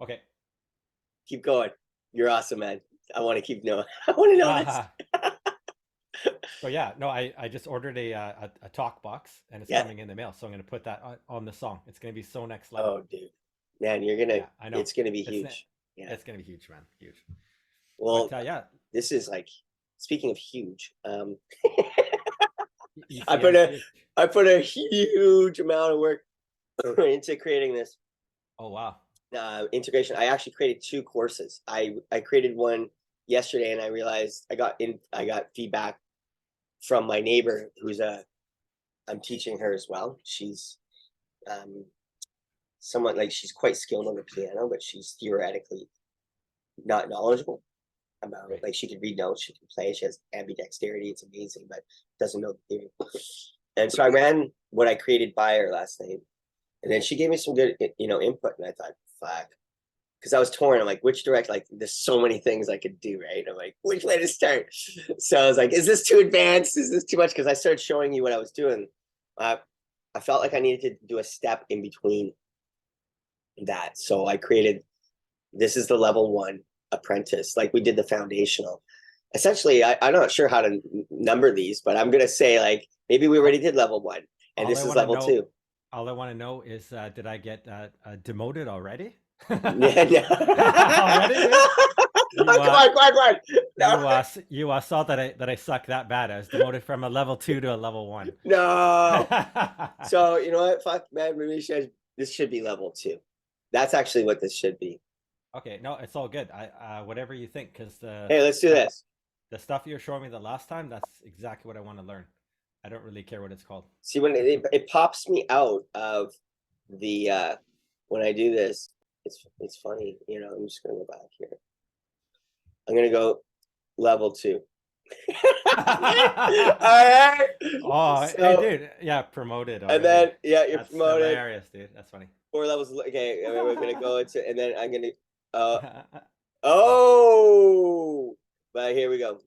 Okay. Keep going. You're awesome, man. I want to keep knowing. I want to know this. So yeah, no, I just ordered a talk box and it's Yeah. coming in the mail. So I'm gonna put that on the song. It's gonna be so next level. Oh, dude. Man, Yeah, I know. it's gonna be It's huge. Yeah. it's gonna be huge, man. Huge. But Well, yeah, this is like, speaking of huge, you I see, put I'm a, huge. I put a huge amount of work into creating this Oh wow. integration. I actually created two courses. I created one yesterday, and I realized I got feedback from my neighbor who's a I'm teaching her as well. She's um, somewhat like she's quite skilled on the piano, but she's theoretically not knowledgeable about it. Right. Like she can read notes, she can play, she has ambidexterity. It's amazing, but doesn't know the theory. And so I ran what I created by her last night, and then she gave me some good, input. And I thought, fuck, because I was torn. I'm like, which direct? Like, there's so many things I could do, right? I'm like, which way to start? So I was like, is this too advanced? Is this too much? Because I started showing you what I was doing. Uh, I felt like I needed to do a step in between that. So I created this is the level one apprentice, like we did the foundational. Essentially, I'm not sure how to number these, but I'm gonna say like maybe we already All, did level one, and all I this is want to level know, two. all I want to know is, did I get demoted already? Yeah, yeah. Already, dude? You Oh, come on, come on, come on. No, you saw that I suck that bad. I was demoted from a level 2 to a level 1. no. So you know what? Fuck, man. This should be level two. That's actually what this should be. Okay, no, it's all good. I whatever you think, because Hey, let's do stuff this. the stuff you were showing me the last time, that's exactly what I want to learn. I don't really care what it's called. See when it pops me out of the when I do this. It's funny. I'm just gonna go back here. I'm gonna go level two. All right. Oh, hey, So, dude. Yeah, promoted and already. then yeah, you're That's promoted. hilarious, dude. That's funny. 4 levels. Okay, and then we're gonna go into, and then I'm gonna. Uh oh, but here we go.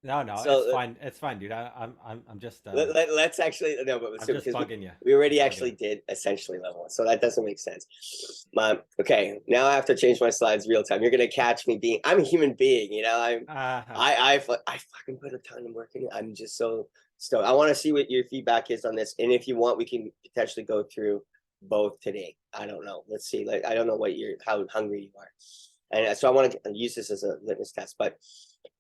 No, no, it's So fine. It's fine, dude. I'm just let's actually no, but I'm just because bugging you. we already Just bugging actually you. did essentially level one, so that doesn't make sense. Okay, now I have to change my slides real time. You're gonna catch me being. I'm a human being, Uh, I fucking put a ton of work in it. I'm just so stoked. I want to see what your feedback is on this, and if you want, we can potentially go through both today. I don't know. Let's see. Like I don't know how hungry you are, and so I want to use this as a litmus test. But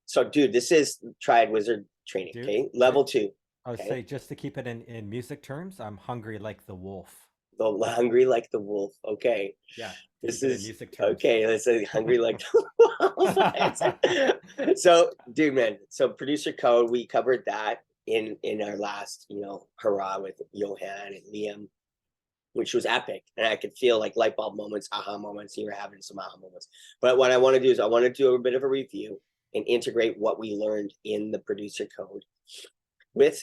so, dude, this is Triad Wizard training. dude, Okay, level two. I would Okay, say just to keep it in music terms, I'm hungry like the wolf. the hungry like the wolf. Okay, Yeah, to this keep it in is music terms. okay. Let's say hungry like the wolf. So, dude, man. So, producer code. We covered that in our last, hurrah with Johan and Liam, which was epic. And I could feel like light bulb moments, aha moments. You were having some aha moments. But what I want to do is I want to do a bit of a review and integrate what we learned in the producer code with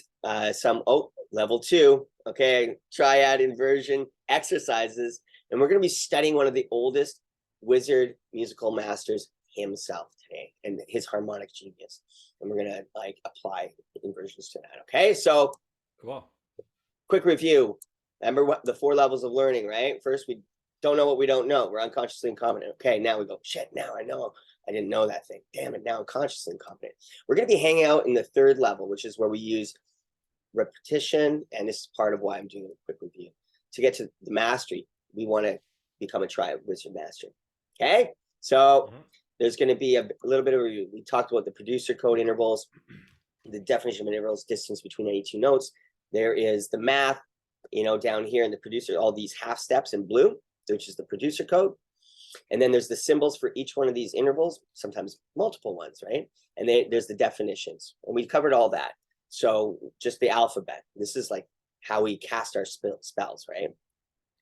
some level two, okay, triad inversion exercises. And we're going to be studying one of the oldest wizard musical masters himself today and his harmonic genius. And we're going to like apply inversions to that. Okay, so Cool. quick review. Remember what the 4 levels of learning, right? First, we don't know what we don't know. We're unconsciously incompetent. Okay, now we go, shit, now I know. I didn't know that thing. Damn it, now I'm consciously incompetent. We're going to be hanging out in the 3rd level, which is where we use repetition. And this is part of why I'm doing a quick review. To get to the mastery, we want to become a triad wizard master. Okay, so there's going to be a little bit of a review. We talked about the producer code intervals, the definition of intervals, distance between any 2 notes. There is the math, down here in the producer, all these half steps in blue, which is the producer code. And then there's the symbols for each one of these intervals, sometimes multiple ones, right? And there's the definitions. And we've covered all that. So just the alphabet. This is like how we cast our spells, right?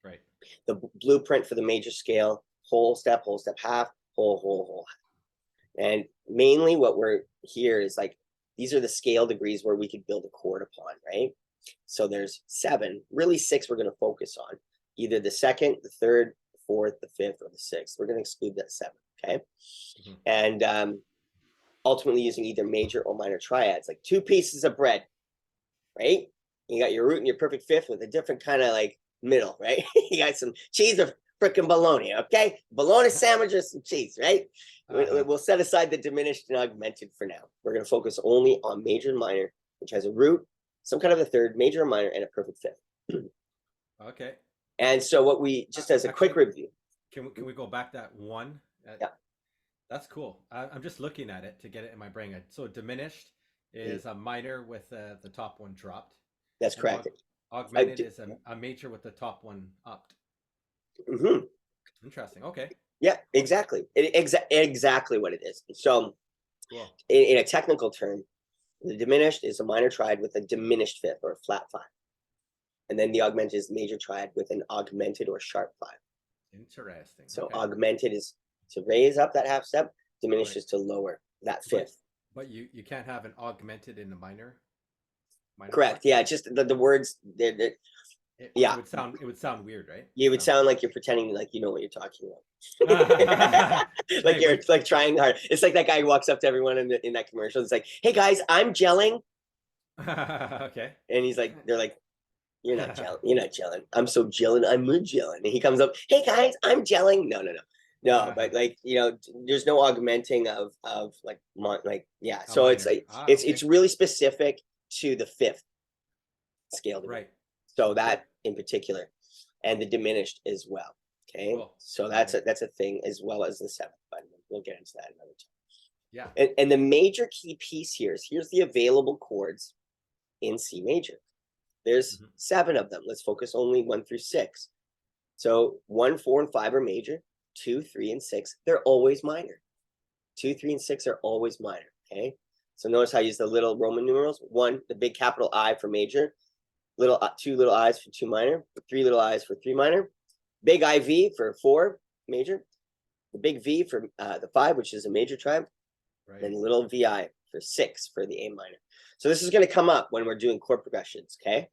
Right. The blueprint for the major scale, whole step, half, whole. And mainly what we're here is like, these are the scale degrees where we could build a chord upon, right? So there's 7, really 6 we're going to focus on. Either the 2nd, the 3rd, the 4th, the 5th, or the 6th. We're going to exclude that 7, okay? And ultimately using either major or minor triads, like 2 pieces of bread, right? You got your root and your perfect fifth with a different kind of like middle, right? You got some cheese freaking bologna, okay? Bologna sandwich or some cheese, right? We'll set aside the diminished and augmented for now. We're going to focus only on major and minor, which has a root, some kind of a third, major or minor, and a perfect fifth. Okay. And so what we, just as a quick review. Can we go back that one? Yeah. That's cool. I'm just looking at it to get it in my brain. So diminished is a minor with the top one dropped. That's correct. Augmented is a major with the top one upped. Mm-hmm. Interesting. Okay. Yeah, exactly. Exactly what it is. So cool. In a technical term, the diminished is a minor triad with a diminished fifth or a flat five. And then the augmented is major triad with an augmented or sharp five. Interesting. So okay. Augmented is to raise up that half step, diminished is to lower that fifth. But you can't have an augmented in the minor. Correct. Chord? Yeah, just the words. Yeah, it would sound weird, right? It would sound like you're pretending like you know what you're talking about. Like you're like trying hard. It's like that guy who walks up to everyone in that commercial. It's like, "Hey guys, I'm gelling." Okay. And he's like, they're like, "You're not gelling. You're not gelling. I'm so gelling. I'm gelling." And he comes up, "Hey guys, I'm gelling." No, but like, you know, there's no augmenting of like yeah. So it's like it's really specific to the fifth scale degree. Right. So that in particular, and the diminished as well. Okay. Cool. So that's a thing as well as the seventh, but we'll get into that another time. Yeah. And the major key piece here is here's the available chords in C major. There's 7 of them. Let's focus only 1 through 6. So 1, 4, and 5 are major. 2, 3, and 6, they're always minor. 2, 3, and 6 are always minor. Okay. So notice how I use the little Roman numerals. 1, the big capital I for major. 2 little I's for 2 minor. 3 little I's for 3 minor. Big IV for 4 major. The big V for the 5, which is a major triad. Right. And little VI for 6 for the A minor. So this is going to come up when we're doing chord progressions, okay?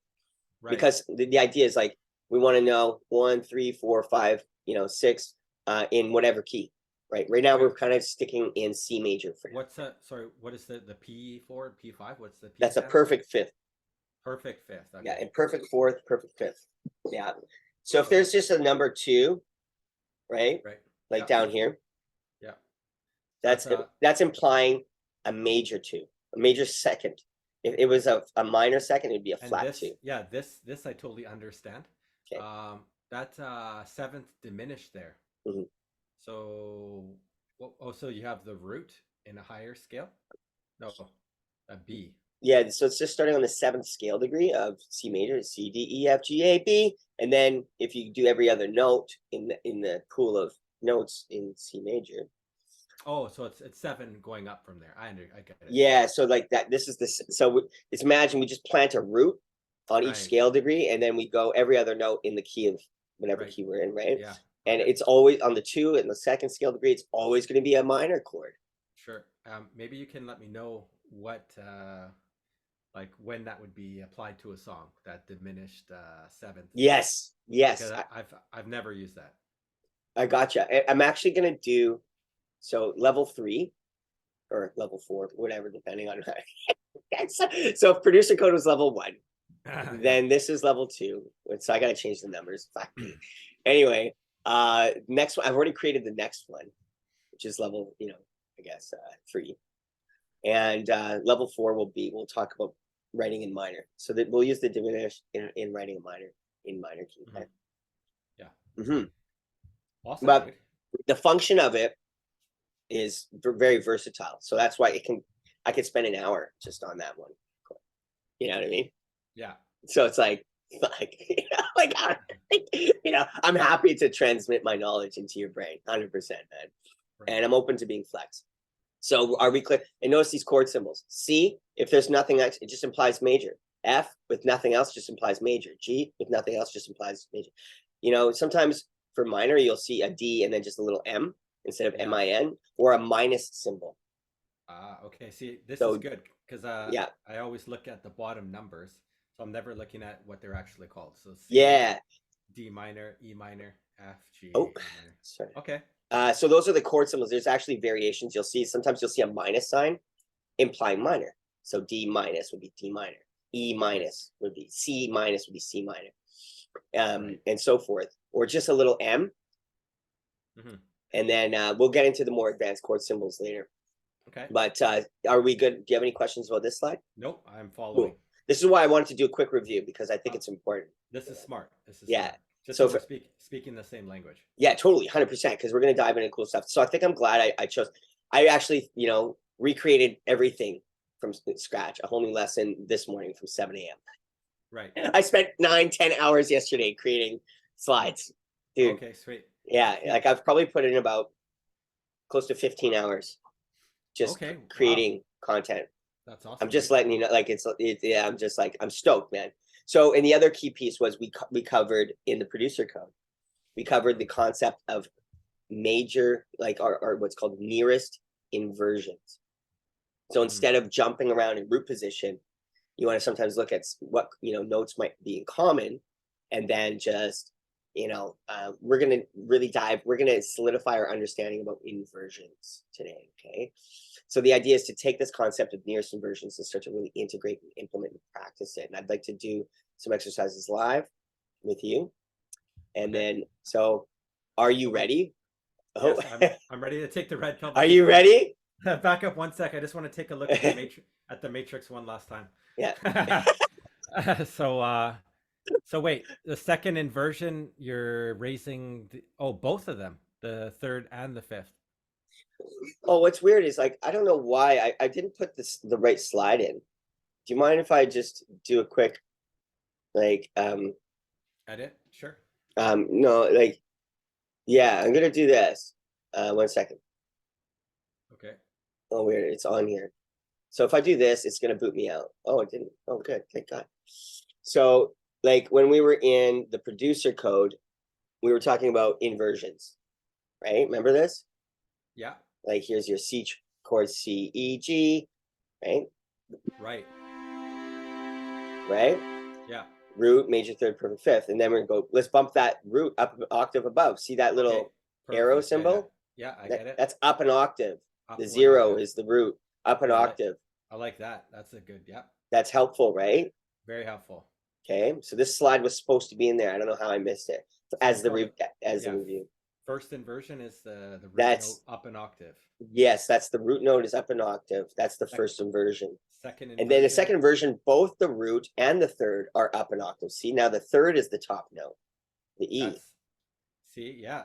Right. Because the idea is like we want to know 1, 3, 4, 5, 6 in whatever key, right? Right now we're kind of sticking in C major for now. What's sorry, what is the P4, P5? What's the P? That's a perfect fifth. Perfect fifth. Okay. Yeah, and perfect fourth, perfect fifth. Yeah. So if there's just a number 2, right? Right. Like down here. Yeah. That's implying a major 2, a major second. If it was a minor second, it'd be a flat 2. Yeah, this I totally understand. Okay. That's 7th diminished there. Mm-hmm. So, so you have the root in a higher scale? No, a B. Yeah, so it's just starting on the 7th scale degree of C major, C, D, E, F, G, A, B, and then if you do every other note in the pool of notes in C major. Oh, so it's 7 going up from there. I get it. Yeah, so like that. This is this. So it's imagine we just plant a root on each scale degree, and then we go every other note in the key of whatever key we're in, right? Yeah. And it's always on the 2 and the 2nd scale degree. It's always going to be a minor chord. Sure. Maybe you can let me know what like when that would be applied to a song, that diminished 7th. Yes. Because I've never used that. I gotcha. I'm actually going to do so level 3 or level 4, whatever, depending on so if producer code was level 1, then this is level 2. So I got to change the numbers. Anyway, next one, I've already created the next one, which is level, I guess 3. And level 4 we'll talk about writing in minor. So that we'll use the diminished in writing a minor in minor key. Okay? Yeah. Mm-hmm. Awesome. But the function of it is very versatile. So that's why I could spend an hour just on that one. You know what I mean? Yeah. So it's like I'm happy to transmit my knowledge into your brain, 100%, man. Right. And I'm open to being flex. So are we clear? And notice these chord symbols. C, if there's nothing else, it just implies major. F with nothing else just implies major. G with nothing else just implies major. Sometimes for minor, you'll see a D and then just a little M instead of MIN, or a minus symbol. Okay. See, this is good because I always look at the bottom numbers, so I'm never looking at what they're actually called. So C, D minor, E minor, F, G. Oh, sorry. Okay. So those are the chord symbols. There's actually variations. Sometimes you'll see a minus sign implying minor. So D minus would be D minor. E minus would be C minus would be C minor. And so forth. Or just a little M And then we'll get into the more advanced chord symbols later. Okay. But are we good? Do you have any questions about this slide? Nope, I'm following. Cool. This is why I wanted to do a quick review, because I think it's important. This is smart. This is yeah. Smart. Just so we're speaking the same language. Yeah, totally, 100%, because we're going to dive into cool stuff. So I think I'm glad I chose. I actually, recreated everything from scratch, a whole new lesson this morning from 7 a.m. Right. I spent 9-10 hours yesterday creating slides, dude. Okay, sweet. Yeah, like I've probably put in about close to 15 hours just creating content. That's awesome. I'm just letting you know, like yeah, I'm just like, I'm stoked, man. So, and the other key piece was we covered in the producer code, we covered the concept of major, like our what's called nearest inversions. So instead of jumping around in root position, you want to sometimes look at what notes might be in common, and then just we're gonna really we're gonna solidify our understanding about inversions today. Okay, so the idea is to take this concept of nearest inversions and start to really integrate and implement and practice it. And I'd like to do some exercises live with you, and then so are you ready? Yes, I'm ready to take the red pill. Are you ready? Back up 1 sec. I just want to take a look at the matrix one last time. Yeah. So wait, the second inversion, you're raising both of them, the third and the fifth. Oh, what's weird is, like, I don't know why I didn't put the right slide in. Do you mind if I just do a quick, like, edit? Sure. No, like, yeah, I'm gonna do this. 1 second. Okay. Oh, weird, it's on here. So if I do this, it's gonna boot me out. Oh, it didn't. Oh, good, thank God. So, like, when we were in the producer code, we were talking about inversions, right? Remember this? Yeah. Like, here's your C chord, C, E, G, right? Right. Right? Yeah. Root, major third, perfect fifth. And then we're going to go, let's bump that root up an octave above. See that little arrow symbol? Yeah, I get it. That's up an octave. Up the 0 octave. Is the root, up an octave. I like that. That's a good, yeah. That's helpful, right? Very helpful. Okay, so this slide was supposed to be in there. I don't know how I missed it. As the review. First inversion is the root note up an octave. Yes, that's the root note is up an octave. That's the first inversion. Second inversion. And then the second inversion, both the root and the third are up an octave. See, now the third is the top note, the E. See, yeah.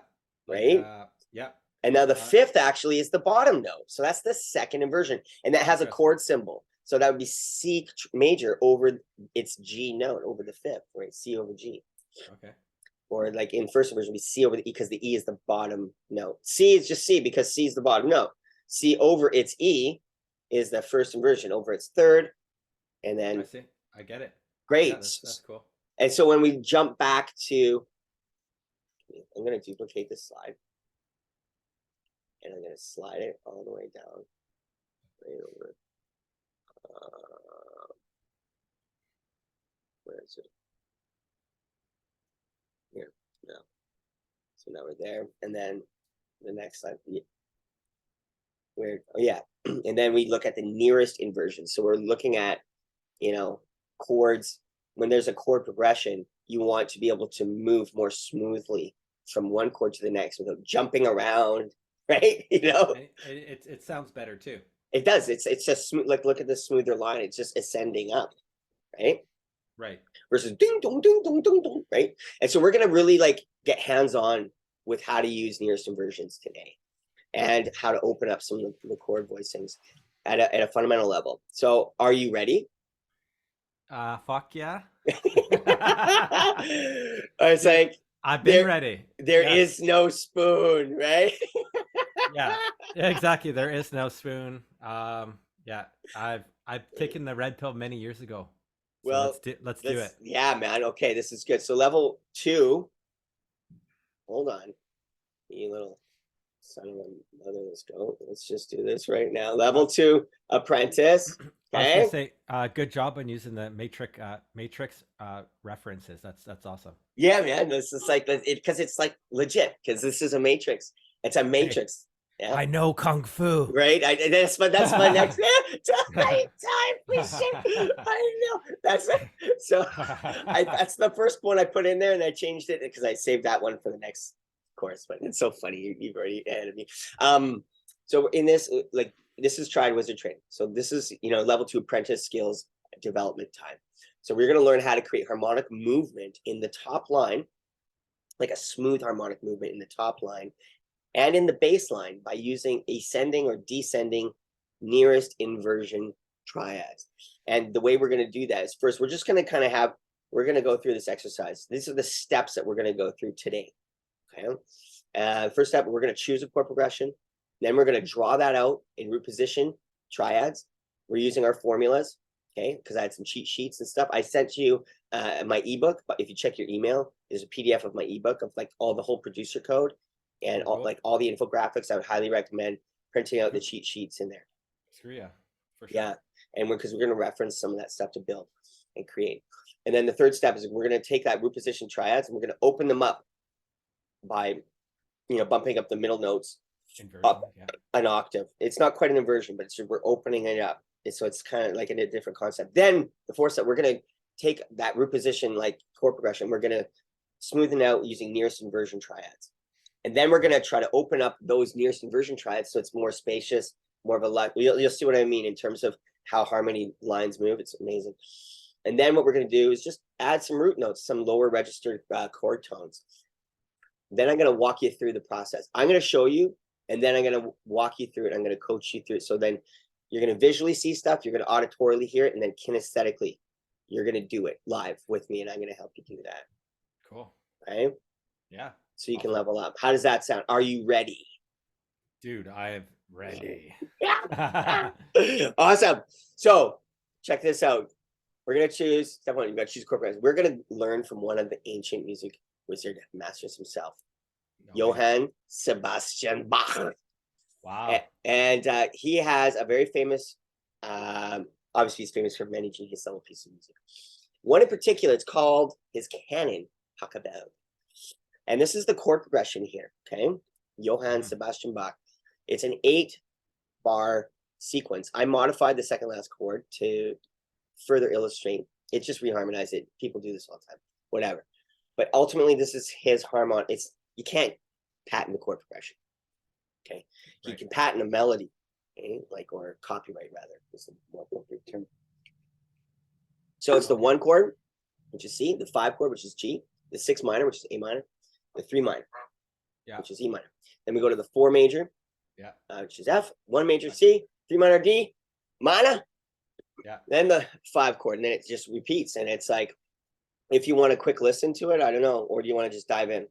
Right? Yeah. And now the fifth actually is the bottom note. So that's the second inversion. And that has a chord symbol. So that would be C major over its G note over the fifth, right? C over G. Okay. Or like in first inversion, we C over the E because the E is the bottom note. C is just C because C is the bottom note. C over its E is the first inversion over its third. And then I see. I get it. Great. Yeah, that's cool. And so when we jump back to, I'm going to duplicate this slide. And I'm going to slide it all the way down. Right over. Where is it? Here. No. So now we're there. And then the next slide. Weird. Oh, yeah. And then we look at the nearest inversion. So we're looking at, chords. When there's a chord progression, you want to be able to move more smoothly from one chord to the next without jumping around, right? It sounds better too. It does. It's just smooth. Like, look at the smoother line. It's just ascending up, right? Right. Versus ding dong ding dong dong dong, right? And so we're gonna really get hands-on with how to use nearest inversions today, and how to open up some of the chord voicings at a fundamental level. So, are you ready? Fuck yeah. I was like, I've been ready. There is no spoon, right? Yeah, exactly. There is no spoon. Yeah, I've taken the red pill many years ago. So well, let's do it. Yeah, man. Okay, this is good. So level 2. Hold on, you little son of a mother. Let's go. Let's just do this right now. Level 2 apprentice. Okay. I was gonna say, good job on using the matrix references. That's awesome. Yeah, man. This is like because it's like legit, because this is a matrix. It's a matrix. Hey, yeah. I know kung fu. Right. That's my next time. I know. That's so. That's the first one I put in there, and I changed it because I saved that one for the next course, but it's so funny. You've already ahead of me. So in this, like, this is Triad Wizard training. So this is, level 2 apprentice skills development time. So we're going to learn how to create harmonic movement in the top line, like a smooth harmonic movement in the top line and in the bass line by using ascending or descending nearest inversion triads. And the way we're going to do that is, first, we're just going to we're going to go through this exercise. These are the steps that we're going to go through today. Okay. First step, we're going to choose a chord progression. Then we're going to draw that out in root position triads. We're using our formulas. Okay, because I had some cheat sheets and stuff. I sent you my ebook, but if you check your email, there's a PDF of my ebook of like all the whole producer code and all, like all the infographics. I would highly recommend printing out the cheat sheets in there. Sure, yeah, for sure. Yeah, and because we're going to reference some of that stuff to build and create. And then the third step is we're going to take that root position triads and we're going to open them up by, bumping up the middle notes Inversion, up an octave. It's not quite an inversion, but we're opening it up. So it's kind of like a different concept. Then the fourth step, we're going to take that root position, like chord progression, we're going to smoothen out using nearest inversion triads. And then we're going to try to open up those nearest inversion triads so it's more spacious, more of a line. You'll see what I mean in terms of how harmony lines move. It's amazing. And then what we're going to do is just add some root notes, some lower registered chord tones. Then I'm going to walk you through the process. I'm going to show you, and then I'm going to walk you through it. I'm going to coach you through it. So then you're going to visually see stuff, you're going to auditorily hear it, and then kinesthetically, you're going to do it live with me, and I'm going to help you do that. Cool. Right? Yeah. So you can level up. How does that sound? Are you ready? Dude, I'm ready. Awesome. So check this out. We're going to choose, step one, you've got to choose chord progression. We're going to learn from one of the ancient music wizard masters himself, Johann Sebastian Bach. Wow. And he has a very famous, obviously he's famous for many genius level pieces of music. One in particular, it's called his canon, Pachelbel. And this is the chord progression here, okay? Johann Sebastian Bach. It's an 8-bar sequence. I modified the second last chord to further illustrate. It just reharmonized it. People do this all the time, whatever. But ultimately, this is his harmonic. You can't patent the chord progression. Okay, he can patent a melody, okay? Or copyright rather. Is the more appropriate term. So it's the 1 chord, which is C, the 5 chord, which is G, the 6 minor, which is A minor, the 3 minor, which is E minor. Then we go to the 4 major, which is F, 1 major C, 3 minor D, minor. Then the 5 chord, and then it just repeats, and it's like, if you want a quick listen to it, I don't know, or do you want to just dive in?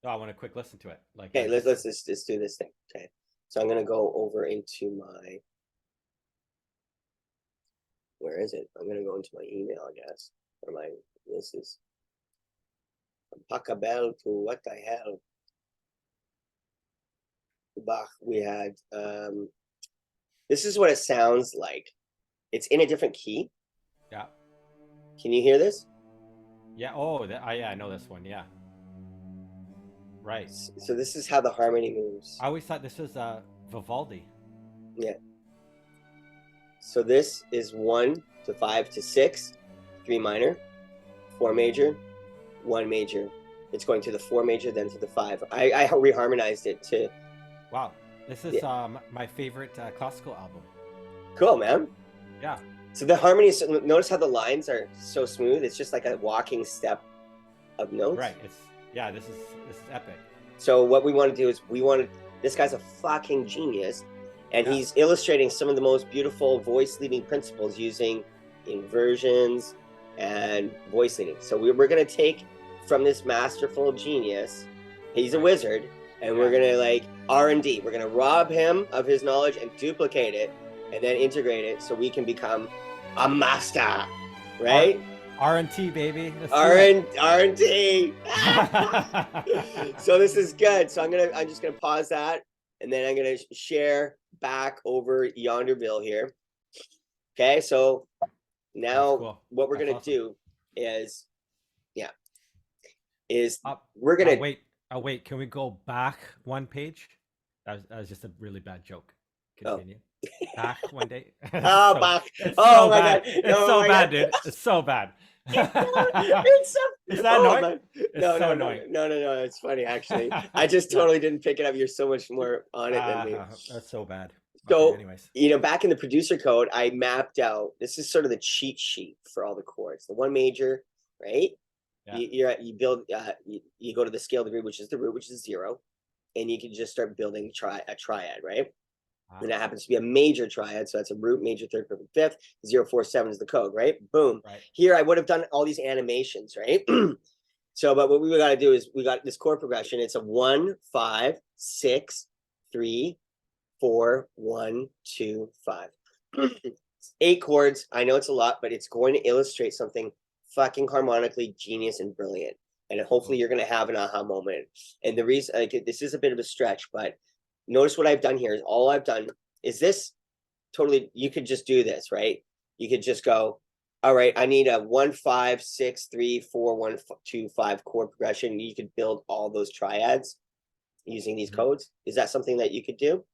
No, I want a quick listen to it. Okay, let's just do this thing. Okay, so I'm gonna go over into my, where is it? I'm gonna go into my email, I guess, or this is Pachelbel to what the hell? Bach. We had this is what it sounds like. It's in a different key. Yeah. Can you hear this? Yeah. Oh, yeah, I know this one. Yeah. Right. So this is how the harmony moves. I always thought this was Vivaldi. Yeah. So this is 1 to 5 to 6, 3 minor, 4 major, 1 major. It's going to the 4 major, then to the 5. I reharmonized it to. Wow. This is my favorite classical album. Cool, man. Yeah. So the harmony, notice how the lines are so smooth. It's just like a walking step of notes. Right. This is epic. So what we want to do is this guy's a fucking genius, and he's illustrating some of the most beautiful voice leading principles using inversions and voice leading. So we're going to take from this masterful genius, he's a wizard, and we're going to R&D. We're going to rob him of his knowledge and duplicate it and then integrate it so we can become a master, right? R&T, baby. R&T. So this is good. So I'm just gonna pause that, and then I'm gonna share back over Yonderville here. Okay, so now what we're gonna do is, we're gonna wait. Can we go back 1 page? That was just a really bad joke. Continue. Back one day. Back. It's so bad. It's so bad, dude. It's so bad. It's so, Is that annoying? No, it's funny actually. I just totally didn't pick it up. You're so much more on it than me. That's so bad. So, okay, anyways. back in the producer code, I mapped out, this is sort of the cheat sheet for all the chords. The one major, right? Yeah. You build, you go to the scale degree, which is the root, which is 0. And you can just start building a triad, right? And that happens to be a major triad. So that's a root, major, third, perfect, fifth. 0, 4, 7 is the code, right? Boom. Right. Here, I would have done all these animations, right? So, but what we got to do is we got this chord progression. It's a 1, 5, 6, 3, 4, 1, 2, 5. 8 chords. I know it's a lot, but it's going to illustrate something fucking harmonically genius and brilliant. And hopefully you're going to have an aha moment. And the reason, like, this is a bit of a stretch, but notice what I've done here is all I've done is this totally, you could just do this, right? You could just go, all right, I need a 1, 5, 6, 3, 4, 1, 2, 5 chord progression. You could build all those triads using these codes. Is that something that you could do?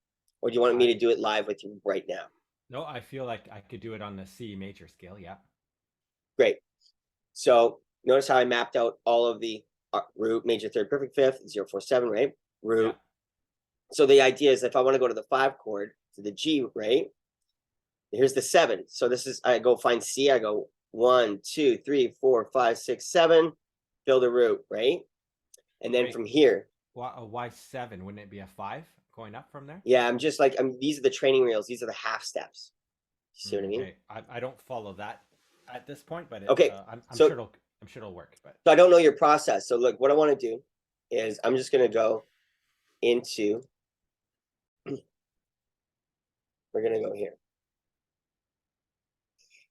Or do you want me to do it live with you right now? No, I feel like I could do it on the C major scale. Yeah. Great. So notice how I mapped out all of the root, major, third, perfect, fifth, 0, 4, 7, right? Root. Yeah. So the idea is if I want to go to the 5 chord, to the G, right? Here's the 7. So this is, I go find C, I go 1, 2, 3, 4, 5, 6, 7, build a root, right? And then from here. Why 7? Wouldn't it be a 5 going up from there? Yeah, I'm just like, these are the training reels. These are the half steps. You see what I mean? Okay. I don't follow that at this point, but okay. I'm sure it'll work. But so I don't know your process. So look, what I want to do is I'm just going to go into, we're going to go here.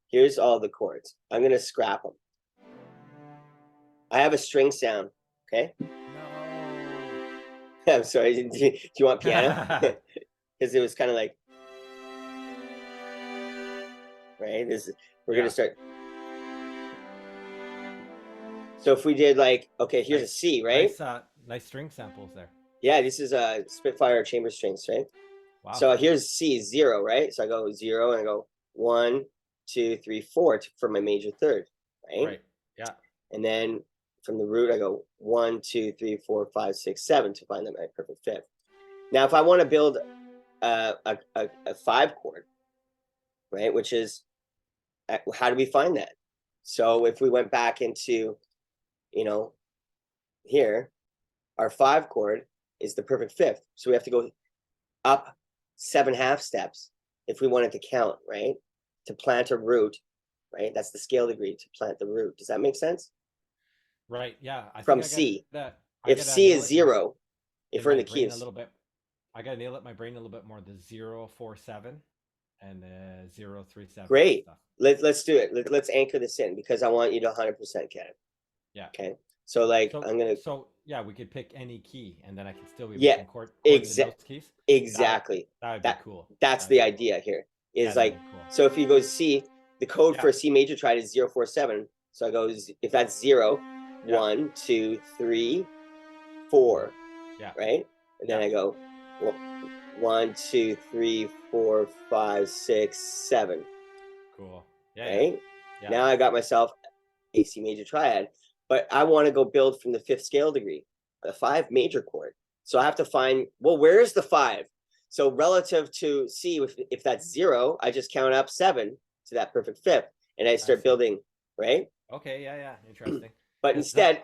Here's all the chords. I'm going to scrap them. I have a string sound. Okay. No. I'm sorry. Do you want piano? Because it was kind of like, right? We're going to start. So if we did like, okay, here's a C, right? Nice string samples there. Yeah, this is a Spitfire chamber strings, right? Wow. So here's C, 0, right? So I go 0 and I go 1, 2, 3, 4 for my major third, right? Right. Yeah. And then from the root, I go 1, 2, 3, 4, 5, 6, 7 to find my perfect fifth. Now, if I want to build a 5 chord, right, which is, how do we find that? So if we went back into, here, our 5 chord is the perfect fifth. So we have to go up 7 half steps if we wanted to count, right? To plant a root, right? That's the scale degree to plant the root. Does that make sense? Right. Yeah. From C. If C is 0, if we're in the keys. A little bit. I gotta nail it my brain a little bit more. The 0, 4, 7 and the 0, 3, 7. Great. Let's do it. Let's anchor this in because I want you to 100% get it. Yeah. Okay. So like I'm gonna. So yeah, we could pick any key, and then I can still be making chords keys. Exactly. That would be cool. That's the idea here. Is like cool. So if you go C, the code for a C major triad is 0, 4, 7. So I go if that's 0, 1, 2, 3, 4. Yeah. Right. And then I go 1, 2, 3, 4, 5, 6, 7. Cool. Yeah. Right. Yeah. Now I got myself a C major triad. But I want to go build from the 5th scale degree, the 5 major chord. So I have to find, well, where's the 5? So relative to C, if that's 0, I just count up 7 to that perfect fifth, and I start building, right? Okay, yeah, interesting. But instead,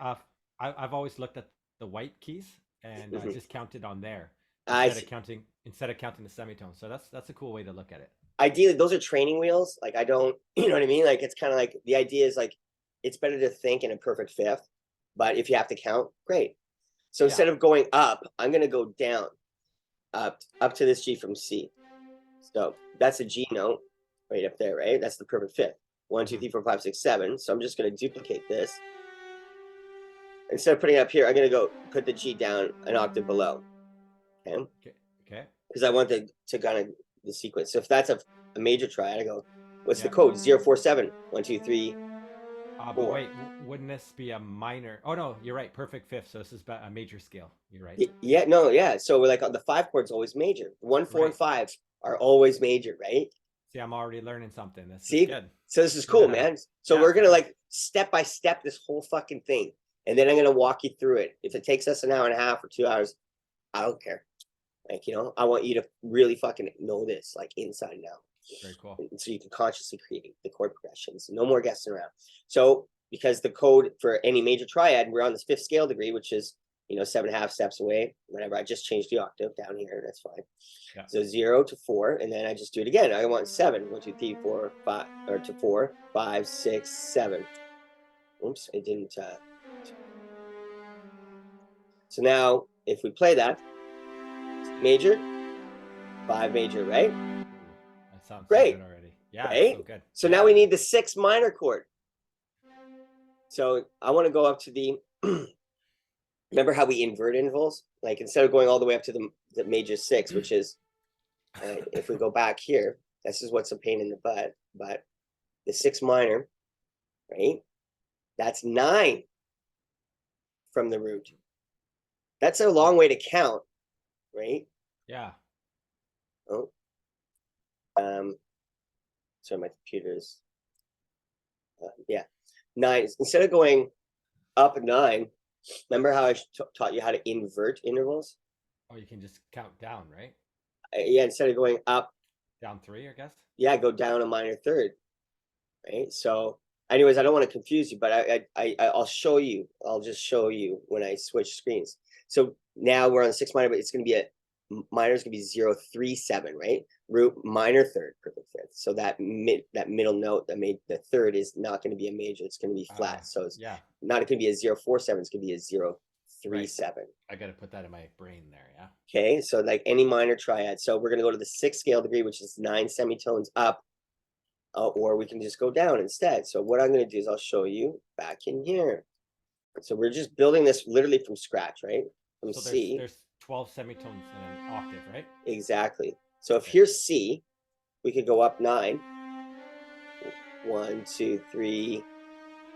I've always looked at the white keys and I just counted on there instead of counting the semitone. So that's a cool way to look at it. Ideally, those are training wheels. Like I don't, you know what I mean? Like it's kind of like the idea is like, it's better to think in a perfect fifth, but if you have to count, great. So instead of going up, I'm going to go down, up to this G from C. So that's a G note right up there, right? That's the perfect fifth. 1, 2, 3, 4, 5, 6, 7. So I'm just going to duplicate this. Instead of putting it up here, I'm going to go put the G down an octave below. Okay. Because I want to kind of the sequence. So if that's a major triad, I go, what's the code? 0, 4, 7. 1, 2, 3. But wait, wouldn't this be a minor? Oh no, you're right. Perfect fifth. So this is a major scale. You're right. Yeah, no, yeah. So we're like on the 5 chord's always major. 1, 4, and 5 are always major, right? See, I'm already learning something. This See? is good. So this is cool, man. So Yeah, we're gonna sure. like step by step this whole fucking thing. And then I'm gonna walk you through it. If it takes us an hour and a half or 2 hours, I don't care. Like, you know, I want you to really fucking know this, like inside and out. Very cool. And so you can consciously create the chord progressions. No more guessing around. So because the code for any major triad, we're on this 5th scale degree, which is, you know, 7.5 steps away. Whenever I just changed the octave down here, that's fine. Yeah. So 0 to 4, and then I just do it again. I want 7. 1, 2, 3, 4, 5, or to 4, 5, 6, 7. Oops, I didn't. So now, if we play that, major, 5 major, right? That sounds great. So good already. Yeah, right? So good. So now we need the 6 minor chord. So I want to go up to the. Remember how we invert intervals? Like instead of going all the way up to the major 6, which is, if we go back here, this is what's a pain in the butt. But the 6 minor, right? That's 9 from the root. That's a long way to count, right? Yeah. Oh. Sorry, my computer's. Yeah, 9. Instead of going up 9, remember how I taught you how to invert intervals? Oh, you can just count down, right? Yeah, instead of going up. Down 3, I guess? Yeah, go down a minor third, right? So anyways, I don't want to confuse you, but I'll show you. I'll just show you when I switch screens. So now we're on 6 minor, but it's going to be minor is going to be 0, 3, 7, right? Root minor third, perfect 5th. So that middle note that made the third is not going to be a major. It's going to be flat. So it's not going to be a 0, 4, 7. It's going to be a 0, 3, 7. I got to put that in my brain there. Yeah. Okay. So like any minor triad. So we're going to go to the 6th scale degree, which is 9 semitones up. Or we can just go down instead. So what I'm going to do is I'll show you back in here. So we're just building this literally from scratch, right? From C. There's 12 semitones in an octave, right? Exactly. So if here's C, we could go up 9. 1, 2, 3,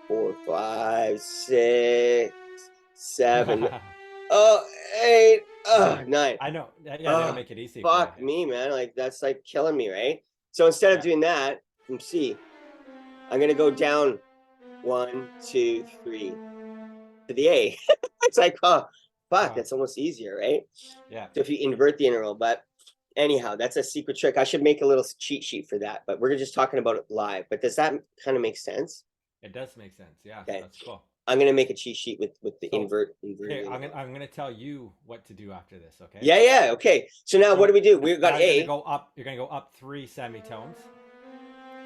4, 5, 6, 7. 8. 9. I know. Yeah, they don't make it easy. Fuck me, man. Like that's like killing me, right? So instead of doing that from C, I'm gonna go down 1, 2, 3 to the A. It's like, oh, fuck, that's almost easier, right? Yeah. So if you invert the interval, but anyhow, that's a secret trick. I should make a little cheat sheet for that, but we're just talking about it live. But does that kind of make sense? It does make sense. Yeah. Okay. That's cool. I'm gonna make a cheat sheet with the invert. Okay, I'm gonna tell you what to do after this. Okay. Yeah. Okay. So now what do we do? We've got A. You're gonna go up 3 semitones.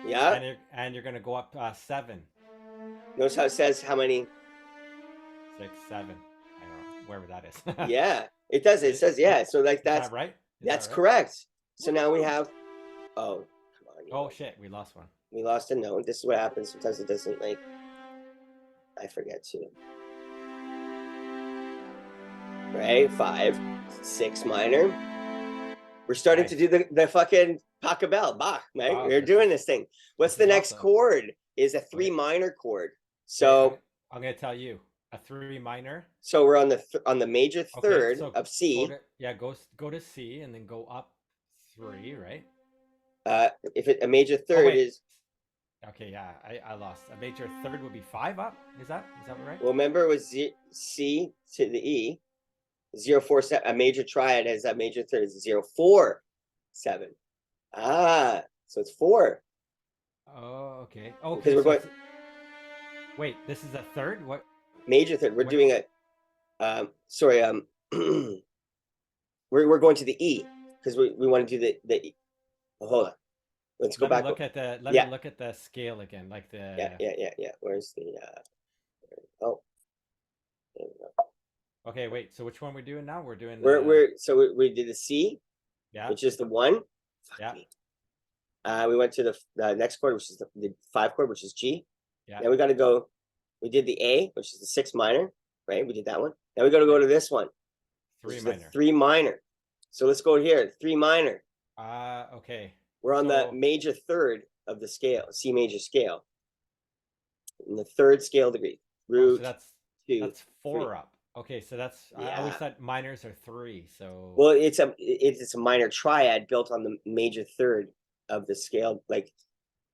Yeah. And you're gonna go up 7. Notice how it says how many? 6, 7. I don't know wherever that is. Yeah, it does. It says yeah. So like that's right. That's correct. So now we have. Oh, come on. Oh shit, we lost one. We lost a note. This is what happens. Sometimes it doesn't like. I forget to. Right, 5, 6 minor. We're starting to do the fucking Pachelbel, Bach, right? Wow, we're doing this thing. What's the next chord? Is a 3 minor chord. So I'm gonna tell you a 3 minor. So we're on the major third of C. Go to C and then go up 3, right? If a major third is. Okay, yeah, I lost. A major third would be 5 up. Is that right? Well, remember it was C to the E. 0, 4, 7. A major triad has that major third is 0, 4, 7. So it's 4. Oh, okay. Because we're going. Wait, this is a third? What? Major third. We're doing a. Sorry. We're going to the E because we want to do the E. Oh, hold on. Let's go back. Let me look at the scale again, like the. Yeah. Where's the? Oh. There we go. Okay, wait. So which one we're doing now? We're doing. We did the C. Yeah. Which is the 1. Yeah. We went to the next chord, which is the 5 chord, which is G. Yeah. Now we got to go. We did the A, which is the 6 minor, right? We did that one. Now we got to go to this one. 3 minor. 3 minor. So let's go here. 3 minor. Okay. We're on the major third of the scale, C major scale. In the 3rd scale degree. Root. So that's 4 3. Up. Okay, so that's I always thought minors are 3. So well, it's a minor triad built on the major third of the scale, like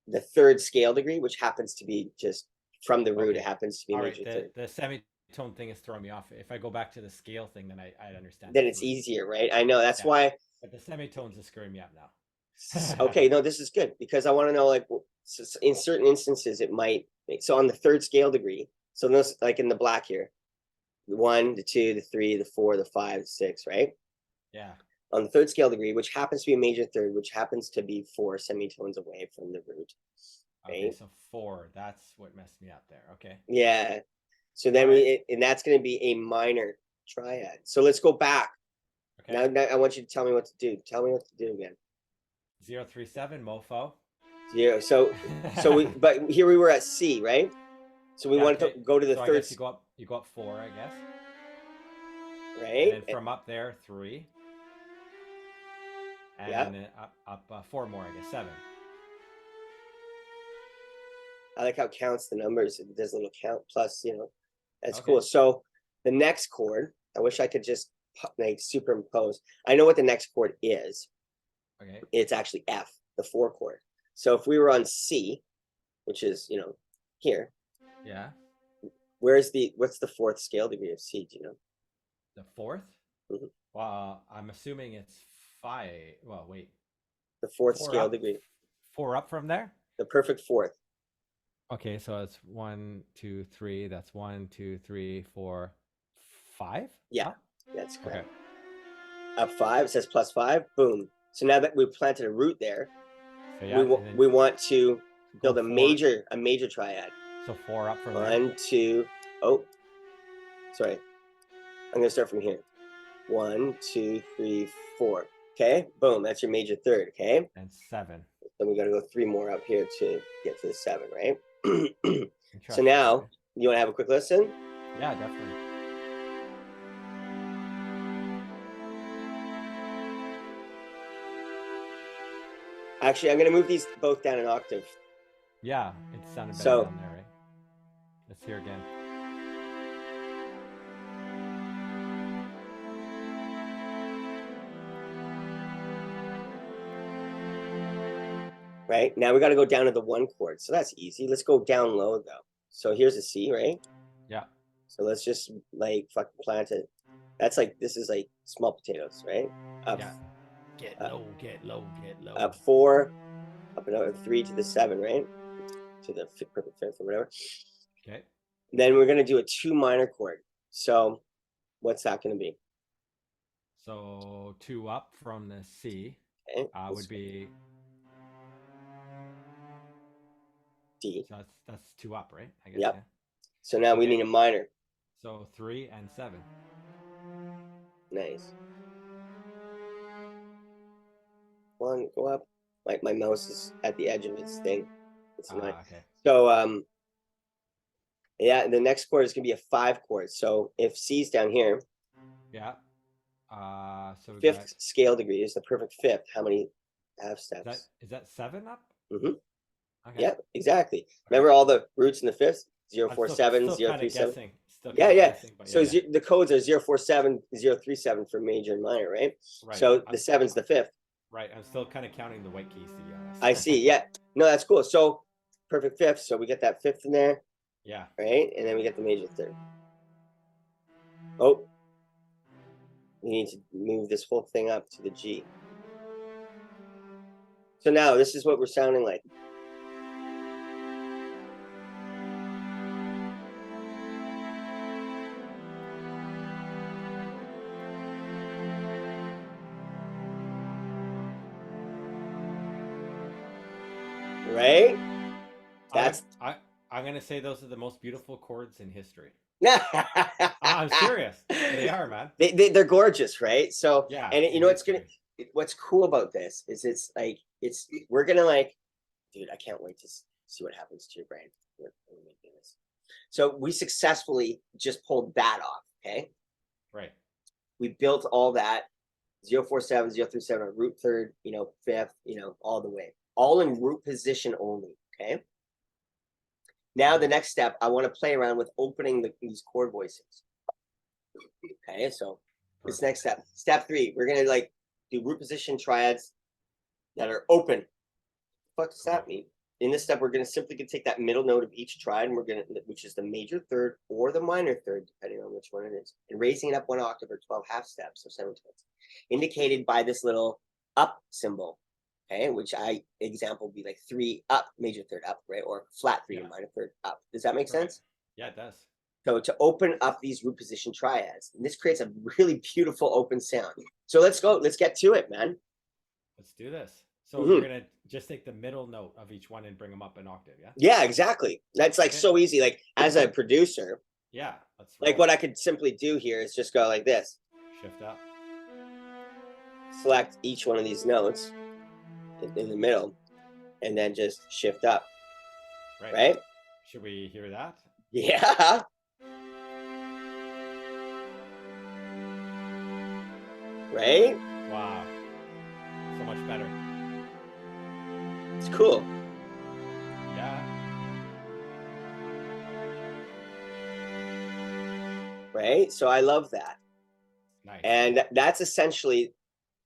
the third scale degree, which happens to be just from the root. Okay. It happens to be All major right. third. The semitone thing is throwing me off. If I go back to the scale thing, then I understand. Then it's easier, right? I know. That's Yeah. why. But the semitones is screwing me up now. Okay, no, this is good because I want to know, like, in certain instances, it might. So on the third scale degree, so this, like in the black here, the 1, the 2, the 3, the 4, the 5, the 6, right? Yeah. On the third scale degree, which happens to be a major third, which happens to be 4 semitones away from the root. Okay, Right? so 4. That's what messed me up there. Okay. Yeah. So then and that's going to be a minor triad. So let's go back. Okay. Now I want you to tell me what to do. Tell me what to do again. 037 mofo. Yeah. So but here we were at C, right? So we wanted to go to the so third. I guess you go up 4, I guess. Right. And then from up there, 3. And yeah. then up 4 more, I guess, 7. I like how it counts the numbers. It does a little count plus, that's cool. So the next chord, I wish I could just like superimpose. I know what the next chord is. Okay. It's actually F, the 4 chord. So if we were on C, which is, here. Yeah. What's the 4th scale degree of C? Do you know? The 4th? Mm-hmm. Well, I'm assuming it's 5. Well, wait. The 4th scale degree. 4 up from there? The perfect 4th. Okay, so it's 1, 2, 3. That's 1, 2, 3, 4, 5? Yeah, that's correct. Okay. Up 5, it says +5. Boom. So now that we've planted a root there, so yeah, we want to build a 4. major triad. So 4 up from there. 1, 2. Oh, sorry. I'm gonna start from here. 1, 2, 3, 4. Okay, boom. That's your major third. Okay. And 7. Then we got to go 3 more up here to get to the 7, right? So now, you want to have a quick listen? Yeah, definitely. Actually, I'm going to move these both down an octave. Yeah, it sounded better down there, right? Let's hear again. Right, now we got to go down to the 1 chord. So that's easy. Let's go down low, though. So here's a C, right? Yeah. So let's just, like, fucking plant it. That's like, this is like small potatoes, right? Up, yeah. Get low, get low, get low. Up 4, up another 3 to the 7, right? To the perfect 5th or whatever. Okay. Then we're going to do a 2 minor chord. So what's that going to be? So 2 up from the C would be D. So that's 2 up, right? I guess. Yep. Yeah. So now we need a minor. So 3 and 7. Nice. One, go up. Like my mouse is at the edge of its thing. It's annoying. Okay. So yeah, the next chord is gonna be a 5 chord. So if C's down here, yeah. So 5th scale degree is the perfect 5th. How many half steps? Is that 7 up? Mm-hmm. Okay. Yeah, exactly. Remember all the roots in the 5th? 047, 037. Yeah. So the codes are 047, 037 for major and minor, right? So the 7's the 5th. Right. I'm still kind of counting the white keys, to be honest. I see. Yeah. No, that's cool. So perfect 5th. So we get that 5th in there. Yeah. Right. And then we get the major 3rd. Oh. We need to move this whole thing up to the G. So now this is what we're sounding like. Right? That's I'm gonna say those are the most beautiful chords in history. I'm serious. They are, man. They're gorgeous, right? So yeah. And you know what's cool about this is we're gonna like, dude, I can't wait to see what happens to your brain. So we successfully just pulled that off. Okay. Right. We built all that 047, 037, root 3rd, 5th, all the way, all in root position only. Okay. Now the next step, I want to play around with opening these chord voicings. Okay, so this next step, step 3, we're gonna like do root position triads that are open. What does that mean? In this step, we're going to simply take that middle note of each triad, and we're going to, which is the major third or the minor third, depending on which one it is, and raising it up 1 octave or 12 half steps, so 7 tones, indicated by this little up symbol. Okay, which example would be like 3 up, major third up, right? Or flat 3 and minor third up. Does that make sense? Yeah, it does. So to open up these root position triads, and this creates a really beautiful open sound. So let's go. Let's get to it, man. Let's do this. So you're gonna just take the middle note of each one and bring them up an octave, yeah? Yeah, exactly. That's like so easy. Like as a producer, yeah, like what I could simply do here is just go like this. Shift up. Select each one of these notes in the middle, and then just shift up. Right? Should we hear that? Yeah. Right? Wow. So much better. It's cool. Yeah. Right? So I love that. Nice. And that's essentially,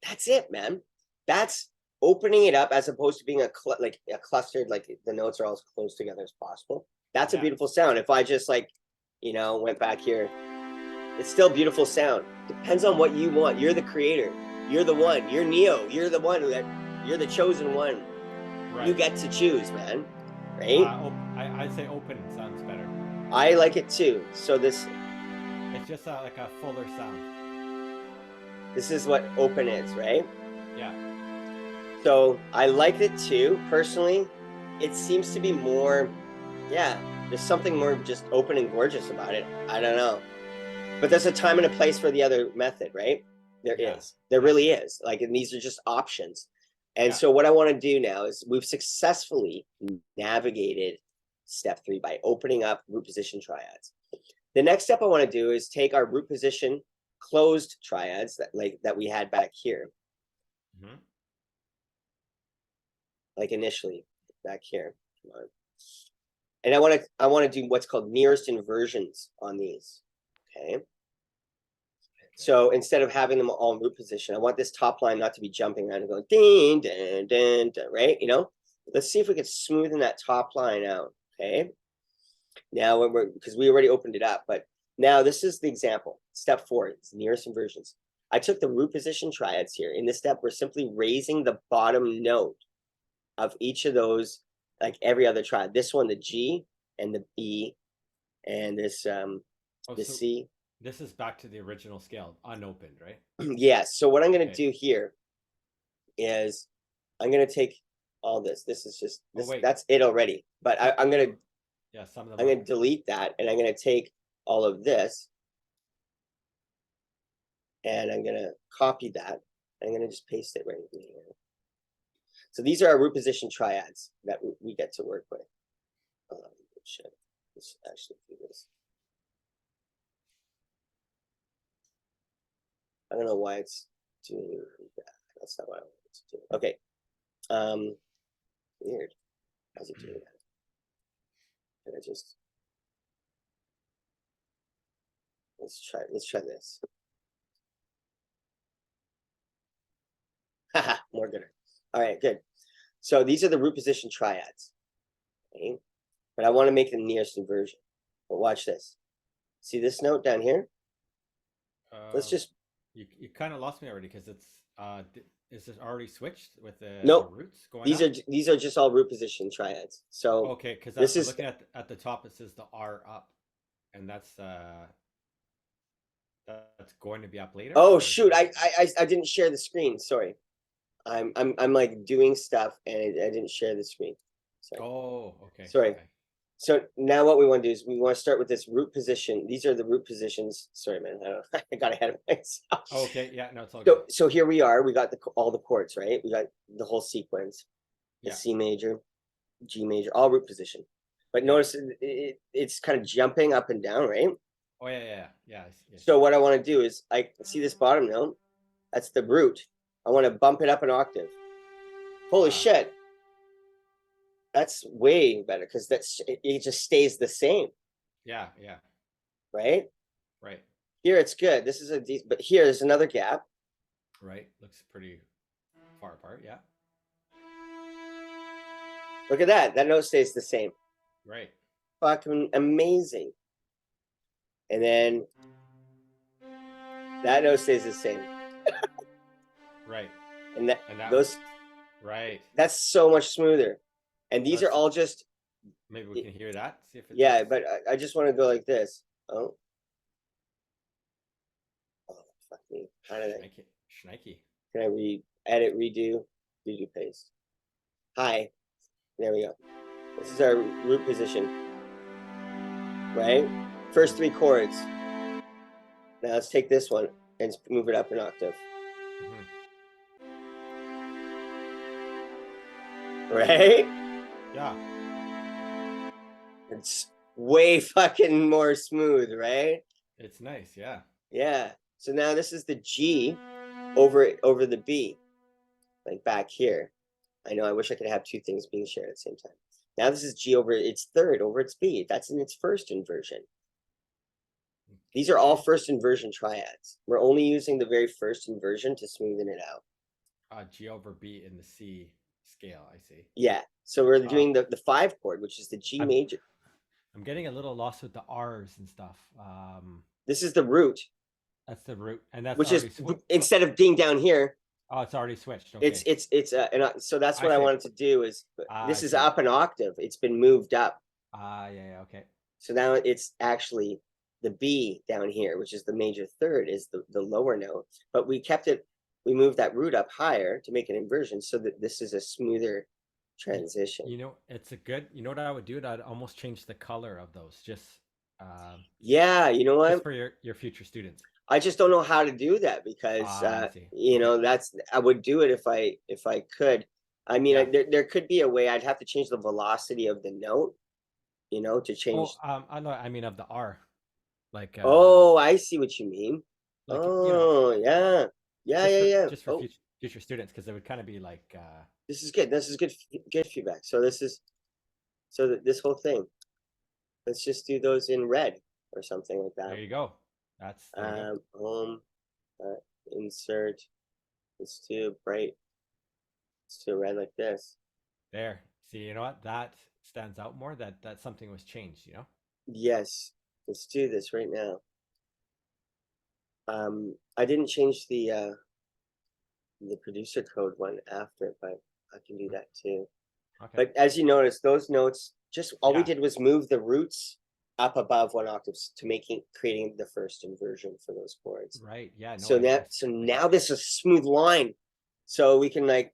that's it, man. That's opening it up as opposed to being like a clustered, like the notes are all as close together as possible. That's a beautiful sound. If I just like, went back here, it's still beautiful sound. Depends on what you want. You're the creator. You're the one. You're Neo. You're the one you're the chosen one. Right. You get to choose, man. Right? I'd say open sounds better. I like it too. So this, it's just like a fuller sound. This is what open is, right? Yeah. So I like it too, personally. It seems to be more, there's something more just open and gorgeous about it. I don't know. But there's a time and a place for the other method, right? There is. There really is. Like, and these are just options. And so what I want to do now is we've successfully navigated step 3 by opening up root position triads. The next step I want to do is take our root position closed triads that we had back here. Like initially back here. Come on. And I want to do what's called nearest inversions on these. Okay. So instead of having them all in root position, I want this top line not to be jumping around and going ding, ding, ding, ding, right? Let's see if we can smoothen that top line out. Okay. Now because we already opened it up, but now this is the example. Step 4, it's nearest inversions. I took the root position triads here. In this step, we're simply raising the bottom note of each of those, like every other triad. This one, the G and the B, and this the C. This is back to the original scale, unopened, right? Yes. So what I'm going to do here is I'm going to take all this. This is just this. That's it already. But I'm going to I'm going to delete that, and I'm going to take all of this, and I'm going to copy that. I'm going to just paste it right in here. So these are our root position triads that we get to work with. Let's actually do this. I don't know why it's doing that. That's not what I wanted to do. Okay. Weird. How's it doing that? Can I just let's try this. Haha, more gooder. All right, good. So these are the root position triads. Okay. But I want to make them nearest inversion. But watch this. See this note down here? Let's just you kind of lost me already because it's is it already switched with the roots going these are just all root position triads. So okay, because this is looking at the top, it says the R up, and that's going to be up later. Oh shoot, I didn't share the screen. Sorry, I'm like doing stuff and I didn't share the screen. Sorry. Oh, okay. Sorry. Okay. So now what we want to do is we want to start with this root position. These are the root positions. Sorry, man. I got ahead of myself. Okay. Yeah. No, it's all good. So here we are. We got all the chords, right? We got the whole sequence. The C major, G major, all root position. But notice it's kind of jumping up and down, right? Oh, yeah. So what I want to do is I see this bottom note. That's the root. I want to bump it up an octave. Holy shit. That's way better because it just stays the same. Yeah. Right? Right. Here it's good. This is but here there's another gap. Right. Looks pretty far apart. Yeah. Look at that. That note stays the same. Right. Fucking amazing. And then that note stays the same. Right. And that was, right. That's so much smoother. And these are all just. Maybe we can hear that. See if it's yeah, but I just want to go like this. Oh. Oh, fuck me. How did I? Schnikey. Can I edit, redo, paste? Hi. There we go. This is our root position. Right? First 3 chords. Now let's take this one and move it up an octave. Right? Yeah. It's way fucking more smooth, right? It's nice, yeah. Yeah. So now this is the G over the B, like back here. I know, I wish I could have 2 things being shared at the same time. Now this is G over its third over its B. That's in its first inversion. These are all first inversion triads. We're only using the very first inversion to smoothen it out. G over B in the C scale, I see. Yeah. So we're doing the 5 chord, which is the G major. I'm getting a little lost with the R's and stuff. This is the root. That's the root, and that's which is instead of being down here. Oh, it's already switched. Okay. So that's what I wanted to do is this is up an octave. It's been moved up. Yeah, okay. So now it's actually the B down here, which is the major third, is the lower note. But we moved that root up higher to make an inversion so that this is a smoother transition. You know, you know what I would do? I'd almost change the color of those. Just yeah, you know what? Just for your future students. I just don't know how to do that because you know, I would do it if I could. I mean, there could be a way. I'd have to change the velocity of the note, you know, to change. I know. I mean, of the R, like. Oh, I see what you mean. Like, oh, you know, yeah. Just for future students, because it would kind of be like. This is good. This is good feedback. So this whole thing. Let's just do those in red or something like that. There you go. That's home, insert. Let's do bright. Let's do red like this. There. See, you know what? That stands out more. That something was changed. You know. Yes. Let's do this right now. I didn't change the producer code one after, but I can do that too. Okay. But as you notice, those notes all we did was move the roots up above 1 octave to creating the first inversion for those chords. Right. Yeah. No, so now this is a smooth line. So we can like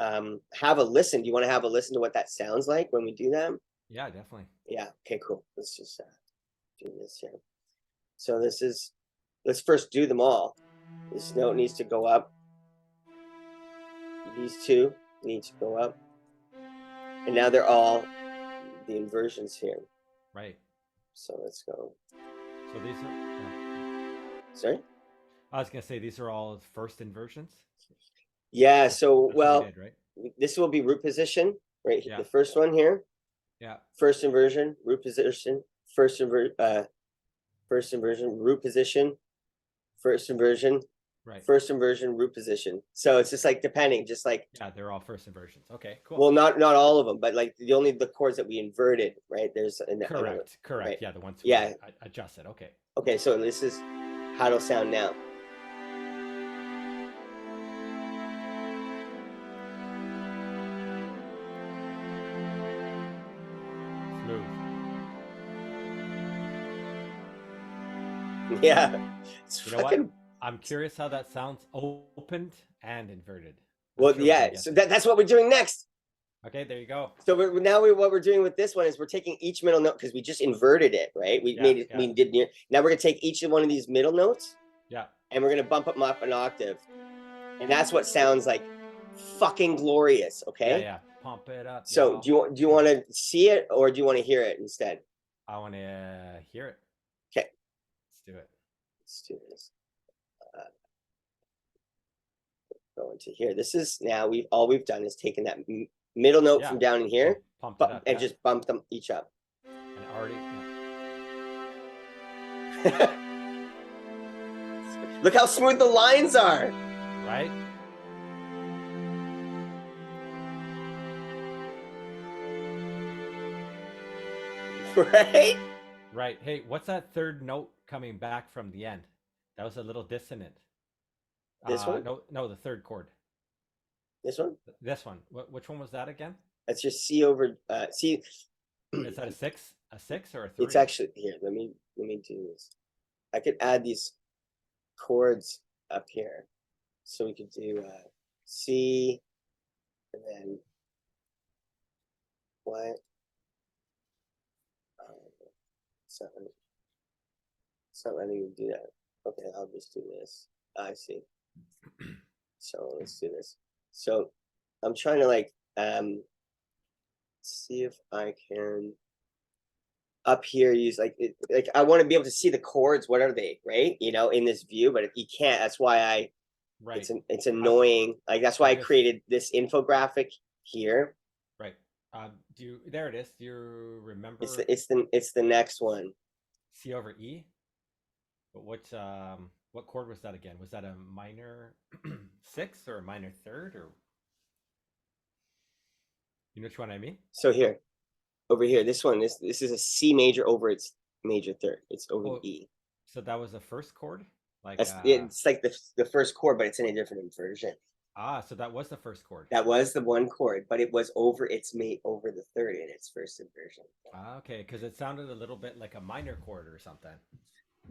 have a listen. Do you want to have a listen to what that sounds like when we do that? Yeah, definitely. Yeah. Okay, cool. Let's just do this here. So let's first do them all. This note needs to go up. These 2 need to go up. And now they're all the inversions here. Right. So let's go. So these are. Sorry? I was gonna say these are all first inversions. Yeah. So this will be root position, right? Yeah. The first one here. Yeah. First inversion, root position. First inversion, root position. First inversion. Right. First inversion, root position. So it's just like depending, just like. Yeah, they're all first inversions. Okay, cool. Well, not all of them, but like the chords that we inverted, right? There's correct. Right? Yeah, the ones we adjusted. Okay. Okay, so this is how it'll sound now. Smooth. Yeah. It's fucking. I'm curious how that sounds opened and inverted. Well, yeah. So that's what we're doing next. Okay, there you go. So what we're doing with this one is we're taking each middle note because we just inverted it, right? We made it. We did. Now we're gonna take each one of these middle notes. Yeah. And we're gonna bump them up an octave, and that's what sounds like fucking glorious. Okay. Yeah. Pump it up. So do you want to see it or do you want to hear it instead? I want to hear it. Okay. Let's do it. Let's do this. Go into here. This is now all we've done is taken that middle note from down in here and just bumped them each up. And already. Look how smooth the lines are. Right. Right? Right. Hey, what's that third note coming back from the end? That was a little dissonant. This one? No, the third chord. This one? This one. Which one was that again? That's just C over C. Is that a six? A six or a three? It's actually here. Let me do this. I could add these chords up here. So we could do C and then what? It's not letting me do that. Okay, I'll just do this. I see. So let's do this. So I'm trying to like see if I can up here use like like I want to be able to see the chords. What are they, right? You know, in this view, but you can't. That's why right. It's annoying. Like that's why I created this infographic here. Right. There it is. Do you remember? It's the next one. C over E. But what chord was that again? Was that a minor sixth or a minor third, or you know which one I mean? So here, over here, this one, this is a C major over its major third. It's over the E. So that was the first chord? Like it's like the first chord, but it's in a different inversion. So that was the first chord. That was the one chord, but it was over over the third in its first inversion. Okay, because it sounded a little bit like a minor chord or something.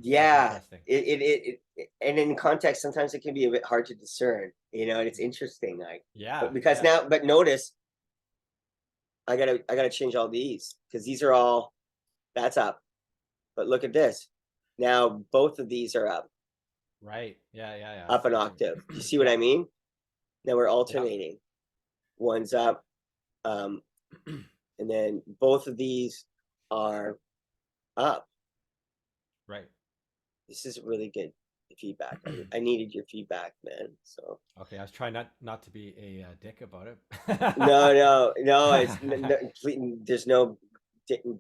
Yeah, it and in context, sometimes it can be a bit hard to discern, you know, and it's interesting, like but notice I gotta change all these because these are all that's up, but look at this. Now both of these are up. Right. Yeah. Up an octave. Do you see what I mean? Now we're alternating. One's up, and then both of these are up. Right. This is really good feedback. I needed your feedback, man. So okay, I was trying not to be a dick about it. no. It's there's no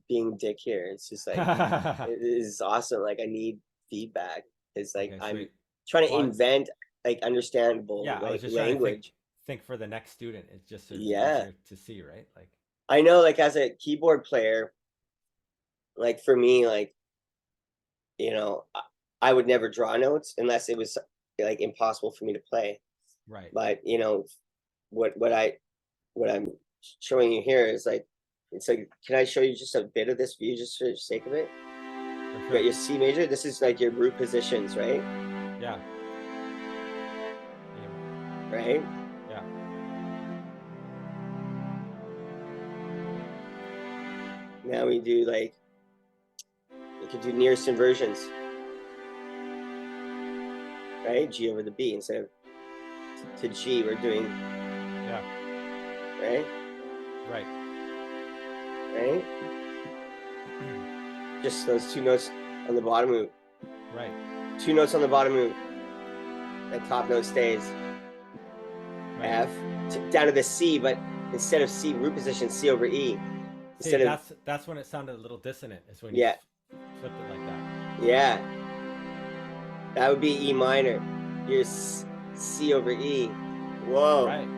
being dick here. It's just like it is awesome. Like I need feedback. It's like I'm trying to invent like understandable language. Think for the next student. It's just easier to see, right? Like I know, like as a keyboard player, like for me, like you know, I would never draw notes unless it was like impossible for me to play. Right. But you know, what I'm showing you here is like it's like, can I show you just a bit of this view just for the sake of it? Sure. You got your C major. This is like your root positions, right? Yeah. Right? Yeah. Now we do like, we could do nearest inversions. Right? G over the B instead of to G, we're doing. Yeah. Right? Right. Right? Just those two notes on the bottom move. Right. Two notes on the bottom move. That top note stays. Right. F down to the C, but instead of C root position, C over E. See, that's when it sounded a little dissonant. Is when you flipped it like that. Yeah. That would be E minor. Here's C over E. Whoa. Right.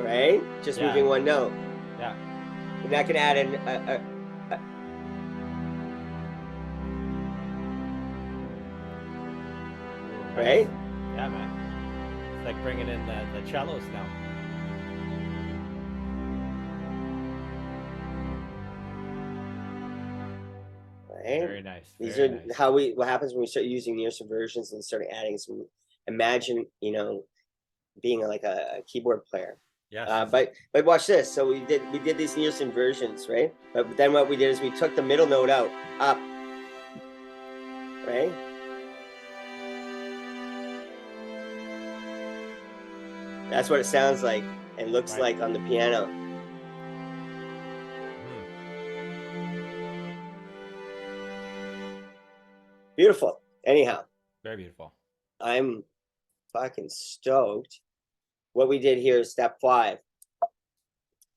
Right? Just moving one note. Yeah. And that can add in right? Yeah, man. It's like bringing in the cellos now. Right? Very nice. These are how what happens when we start using nearest inversions and start adding some. Imagine, you know, being like a keyboard player. Yeah. But watch this. So we did these nearest inversions, right? But then what we did is we took the middle note out, up, right? That's what it sounds like and looks like on the piano. Beautiful. Anyhow. Very beautiful. I'm fucking stoked. What we did here is step 5.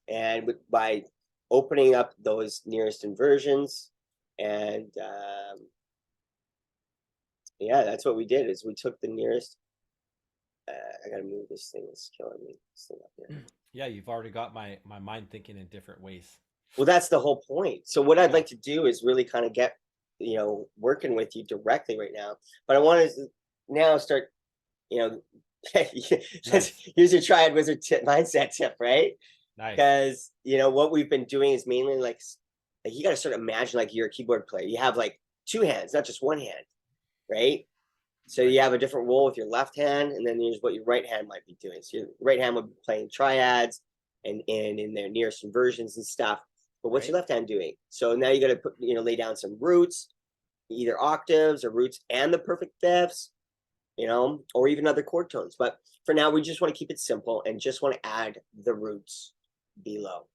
And by opening up those nearest inversions and yeah, that's what we did is we took the nearest. I gotta move this thing. It's killing me. This thing up here. Yeah, you've already got my mind thinking in different ways. Well, that's the whole point. So what I'd like to do is really kind of get, working with you directly right now. But I want to now start, Nice. here's your Triad Wizard mindset tip, right? Nice. Because, what we've been doing is mainly like you got to sort of imagine like you're a keyboard player. You have like two hands, not just one hand, right? So you have a different role with your left hand, and then there's what your right hand might be doing. So your right hand would be playing triads and in their nearest inversions and stuff. But what's your left hand doing? So now you got to put, lay down some roots, either octaves or roots and the perfect fifths, or even other chord tones. But for now, we just want to keep it simple and just want to add the roots below.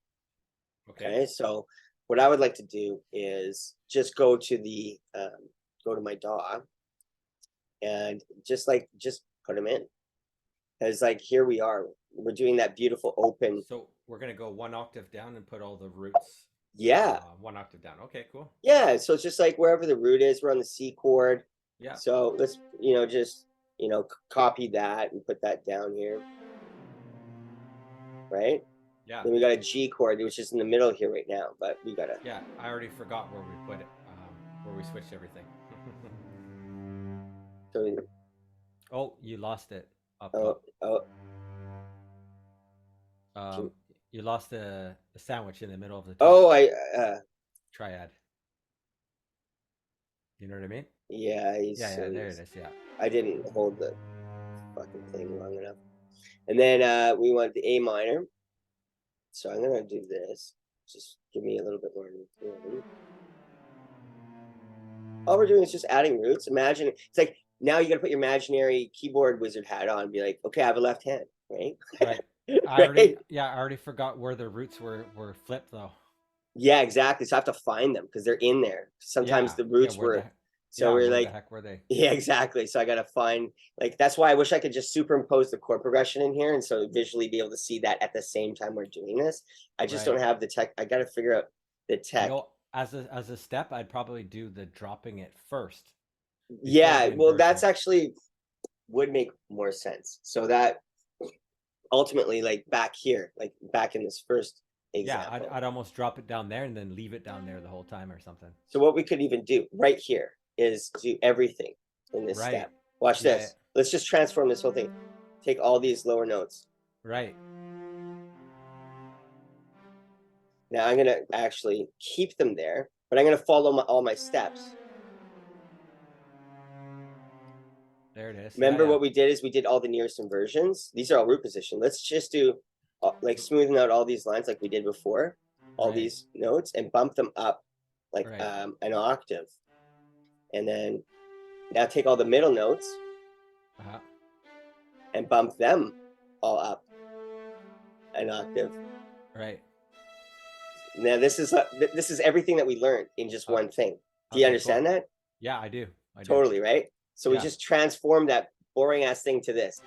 Okay. So what I would like to do is just go to my DAW and just put them in. Because like here we are, we're doing that beautiful open. So we're gonna go one octave down and put all the roots. Yeah. One octave down. Okay, cool. Yeah. So it's just like wherever the root is, we're on the C chord. Yeah. So let's, just, copy that and put that down here. Right? Yeah. Then we got a G chord, which is in the middle here right now, but we gotta. Yeah, I already forgot where we put it, where we switched everything. So. Oh, you lost it. You lost the sandwich in the middle of the. Triad. You know what I mean? Yeah. Yeah, there it is. Yeah. I didn't hold the fucking thing long enough. And then we want the A minor. So I'm gonna do this. Just give me a little bit more. All we're doing is just adding roots. Imagine it's like now you gotta put your imaginary keyboard wizard hat on and be like, okay, I have a left hand, right? Right. I already forgot where the roots were flipped though. Yeah, exactly. So I have to find them because they're in there. Sometimes the roots were. So we're like, the heck were they? Yeah, exactly. So I got to find, that's why I wish I could just superimpose the chord progression in here. And so visually be able to see that at the same time we're doing this. I just don't have the tech. I got to figure out the tech. As a step, I'd probably do the dropping it first. Yeah, well, that's actually would make more sense. So that ultimately, back here, back in this first example. Yeah, I'd almost drop it down there and then leave it down there the whole time or something. So what we could even do right here is do everything in this step. Watch this. Let's just transform this whole thing. Take all these lower notes. Right. Now I'm going to actually keep them there, but I'm going to follow all my steps. There it is. Remember what we did is we did all the nearest inversions. These are all root position. Let's just do smoothing out all these lines like we did before, all these notes, and bump them up an octave. And then now take all the middle notes and bump them all up an octave. Right. Now this is everything that we learned in just one thing. Do you understand that? Yeah, I do. Totally, right? So we just transform that boring ass thing to this.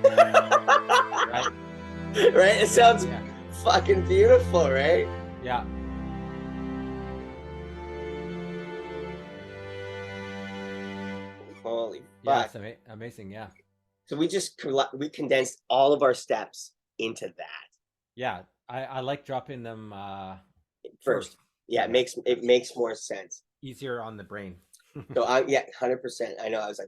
Right. Right? It sounds fucking beautiful, right? Yeah. Holy fuck. Yeah, it's amazing, yeah. So we condensed all of our steps into that. Yeah, I like dropping them first. Yeah, it makes more sense. Easier on the brain. So 100%. I know I was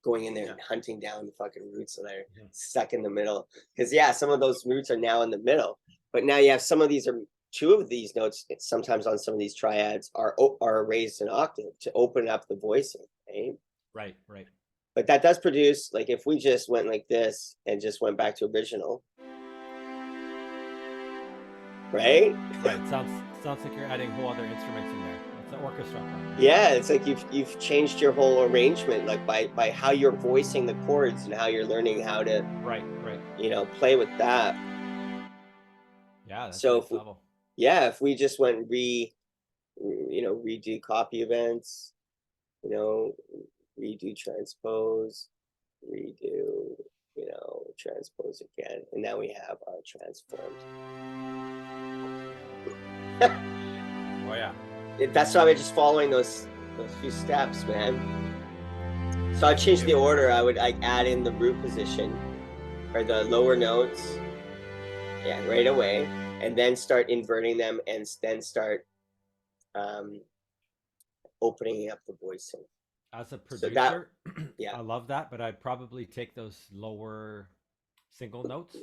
going in there and hunting down the fucking roots that are stuck in the middle. Because some of those roots are now in the middle. But now you have some of these two of these notes sometimes on some of these triads are raised an octave to open up the voicing, right? Right. But that does produce, if we just went like this and just went back to original. Right? Right. Sounds like you're adding whole other instruments in there. It's an orchestra part. Yeah, it's like you've changed your whole arrangement, by how you're voicing the chords and how you're learning how to play with that. Yeah, that's so next level. If we just went redo copy events, redo transpose, redo, transpose again, and now we have our transformed. Oh yeah. That's why we're just following those few steps, man. So I changed the order. I would add in the root position, or the lower notes, yeah, right away, and then start inverting them, and then start opening up the voicing. As a So that, producer, yeah. I love that, but I'd probably take those lower single notes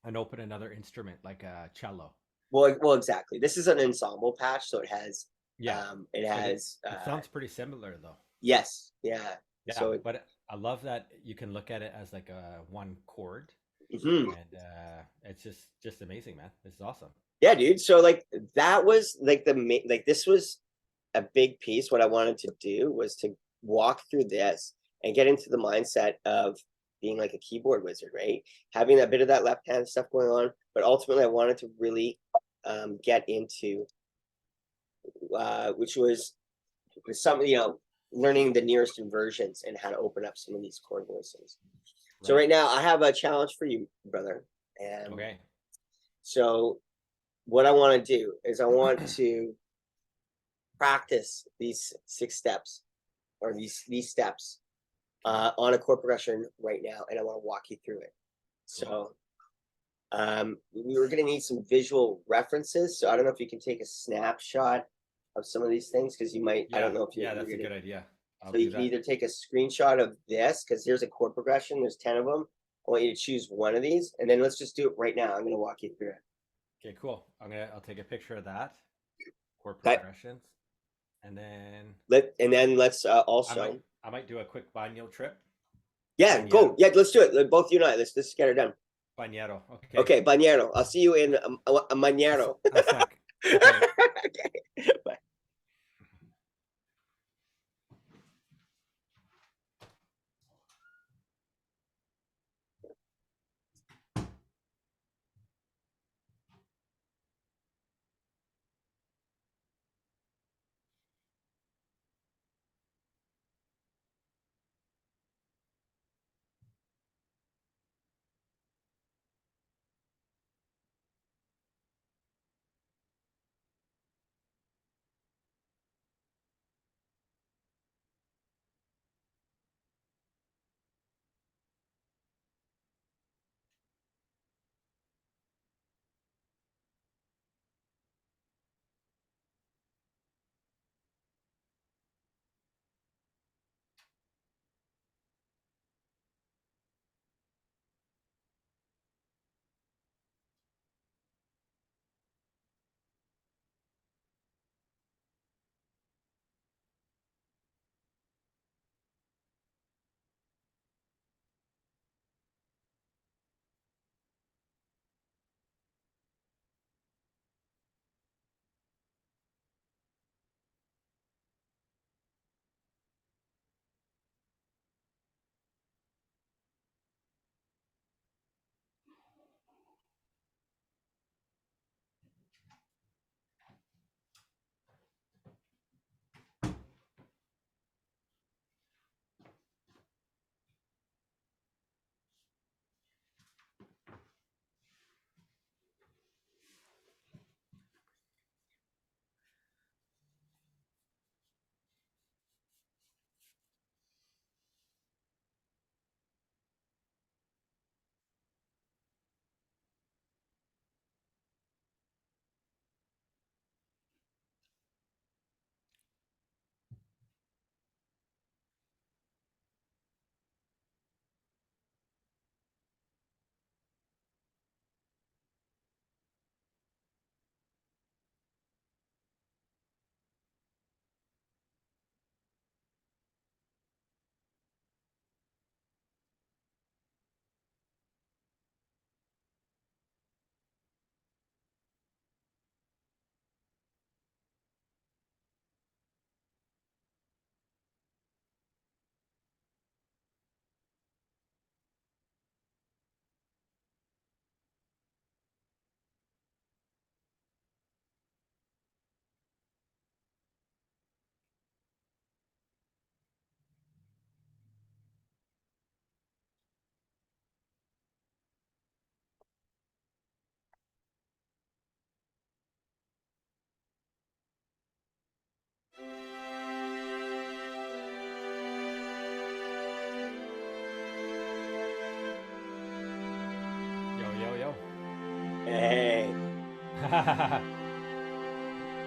and open another instrument like a cello. Well, exactly. This is an ensemble patch, so it has, Yeah, it has. it sounds pretty similar though. Yes, yeah. Yeah, So, but I love that you can look at it as like a one chord, mhm. and it's just amazing, man. This is awesome. Yeah, dude. So like that was like like this was a big piece. What I wanted to do was to walk through this and get into the mindset of being like a keyboard wizard, right? Having a bit of that left hand stuff going on, but ultimately I wanted to really get into which was some, learning the nearest inversions and how to open up some of these chord voices. So right now I have a challenge for you, brother. And Okay. so what I want to do is I want to practice these 6 steps, or these steps on a chord progression right now, and I want to walk you through it. So we were going to need some visual references. So I don't know if you can take a snapshot of some of these things, because you might, I don't know if you're, that's a good idea. So you can either take a screenshot of this, because here's a chord progression. There's 10 of them. I want you to choose one of these, and then let's just do it right now. I'm going to walk you through it. Okay, cool. I'll take a picture of that chord progressions, and then let's also. I might do a quick binaural trip. Yeah, go. Yeah, let's do it. Both you and I. Let's get it done. Bañero. Okay. Okay, bañero. I'll see you in a mañero. A sec. Okay. Okay. Bye.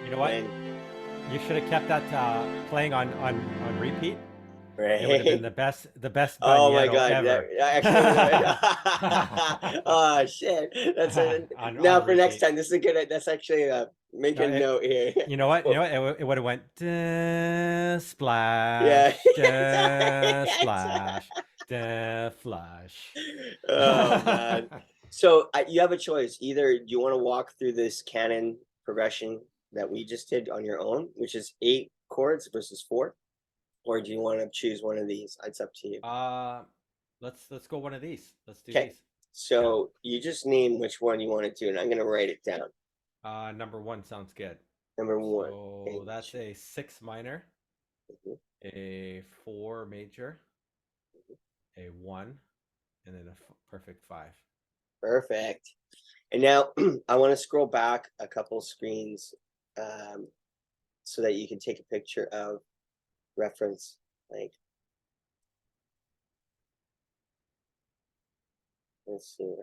You know what? When You should have kept that playing on repeat. It would have been right? the best Oh my bagnietto God, ever. actually, oh shit, that's a, now on for next repeat. time. This is a good. That's actually make No, a note here. you know what? You know Well, what? It would have went yeah, splash, That's- splash, flush. oh man. So you have a choice. Either you want to walk through this canon progression that we just did on your own, which is 8 chords versus 4, or do you want to choose one of these? It's up to you. Let's go one of these. Let's do Okay. these. Yeah. So you just name which one you want to do, and I'm gonna write it down. Number one sounds good. Number one. So that's a 6 minor, Mhm. a 4 major, a 1, and then a perfect 5. Perfect. And now I want to scroll back a couple screens um, so that you can take a picture of reference. Like, let's see.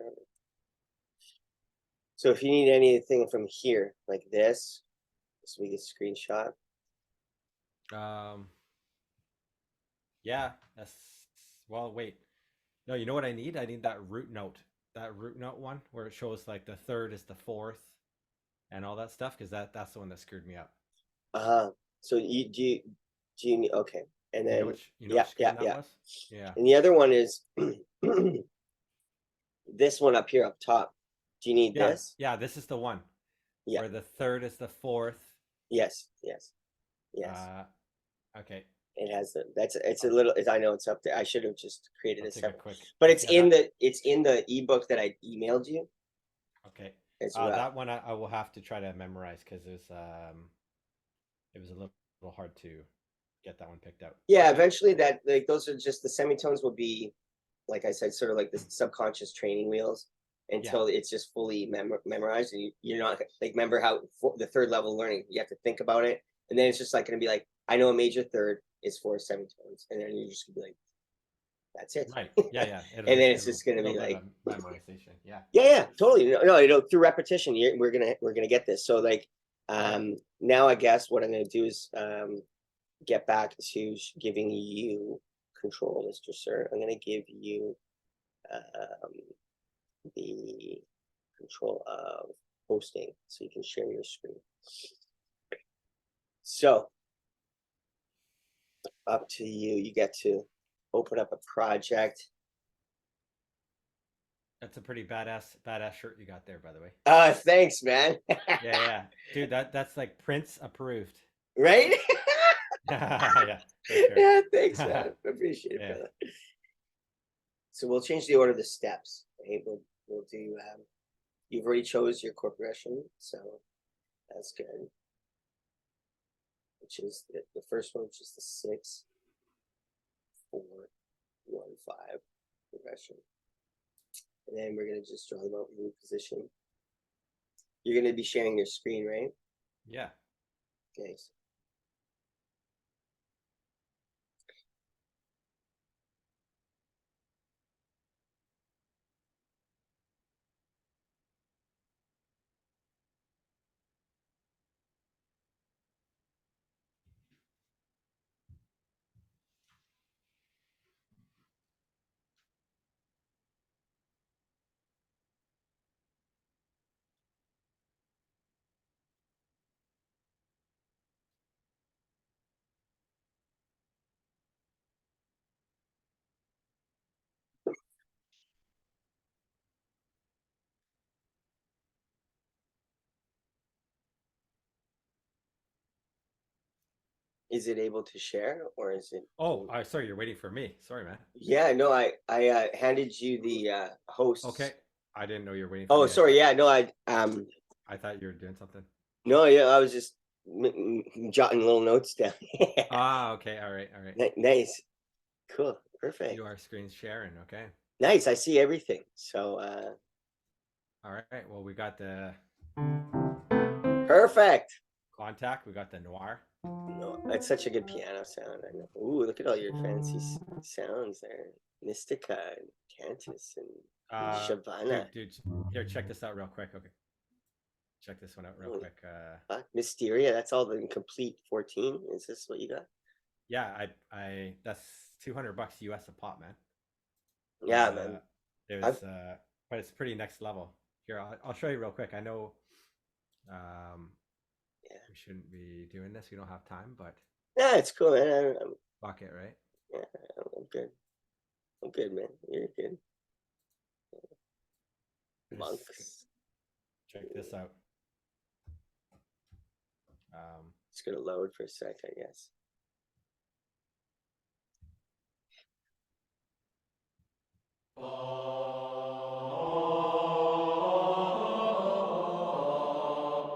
So if you need anything from here, like this, so we get screenshot. Um, yeah, that's well. Wait, no. You know what I need? I need that root note. That root note one where it shows like the third is the fourth, and all that stuff. Because that's the one that screwed me up. So do you need, okay, and then You know which screen that yeah. was? Yeah. And the other one is this one up here up top. Do you need Yeah, this? yeah. This is the one Yeah. where the third is the fourth. Yes. Uh, okay. It has the it's a little. I know it's up there. I should have just created I'll a take a separate, quick. but it's Yeah, in the ebook that I emailed you okay. as well. That one I will have to try to memorize because it was a little hard to get that one picked out. Yeah, eventually that like those are just the semitones will be, like I said, sort of like the subconscious training wheels until it's just fully memorized, and you're not like remember how the third level learning you have to think about it, and then it's just like going to be like I know a major third is 4 semitones, and then you're just gonna be like that's it. Right. Yeah. And then it's just gonna be like memorization. Yeah. yeah, totally. No, through repetition, we're gonna get this. So like, now I guess what I'm gonna do is get back to giving you control, Mr. Sir. I'm gonna give you the control of hosting, so you can share your screen. So up to you. You get to open up a project. That's a pretty badass shirt you got there, by the way. Thanks, man. Yeah. Dude, that's like Prince approved. Right? Yeah. Sure. Yeah, thanks, man. Appreciate it, brother. So we'll change the order of the steps. Right? We'll do you've already chose your chord progression, so that's good. Which is the first one, which is the 6, 4, 1, 5 progression. And then we're gonna just draw them out in position. You're gonna be sharing your screen, right? Yeah. Okay. Is it able to share or is it? Oh, sorry, you're waiting for me. Sorry, man. Yeah, no, I handed you the hosts. Okay. I didn't know you were waiting for me. Oh, sorry. Yeah, no, I thought you were doing something. No, yeah, I was just jotting little notes down. Okay. All right. Nice. Cool. Perfect. You are screen sharing. Okay. Nice. I see everything. So all right. Well, we got the perfect. contact. We got the noir. No, it's such a good piano sound. I know. Ooh, look at all your fancy sounds there. Mystica and Cantus and Shavana. Dude, here, check this out real quick. Okay. check this one out real quick. Mysteria, that's all the complete 14. Is this what you got? Yeah, I that's $200 US a pop, man. Yeah, man. There's but it's pretty next level. Here, I'll show you real quick. I know we shouldn't be doing this. We don't have time, but yeah, it's cool, man. fuck it, right? Yeah, I'm good. I'm good, man. You're good. Monks. Check this out. It's gonna load for a sec, I guess.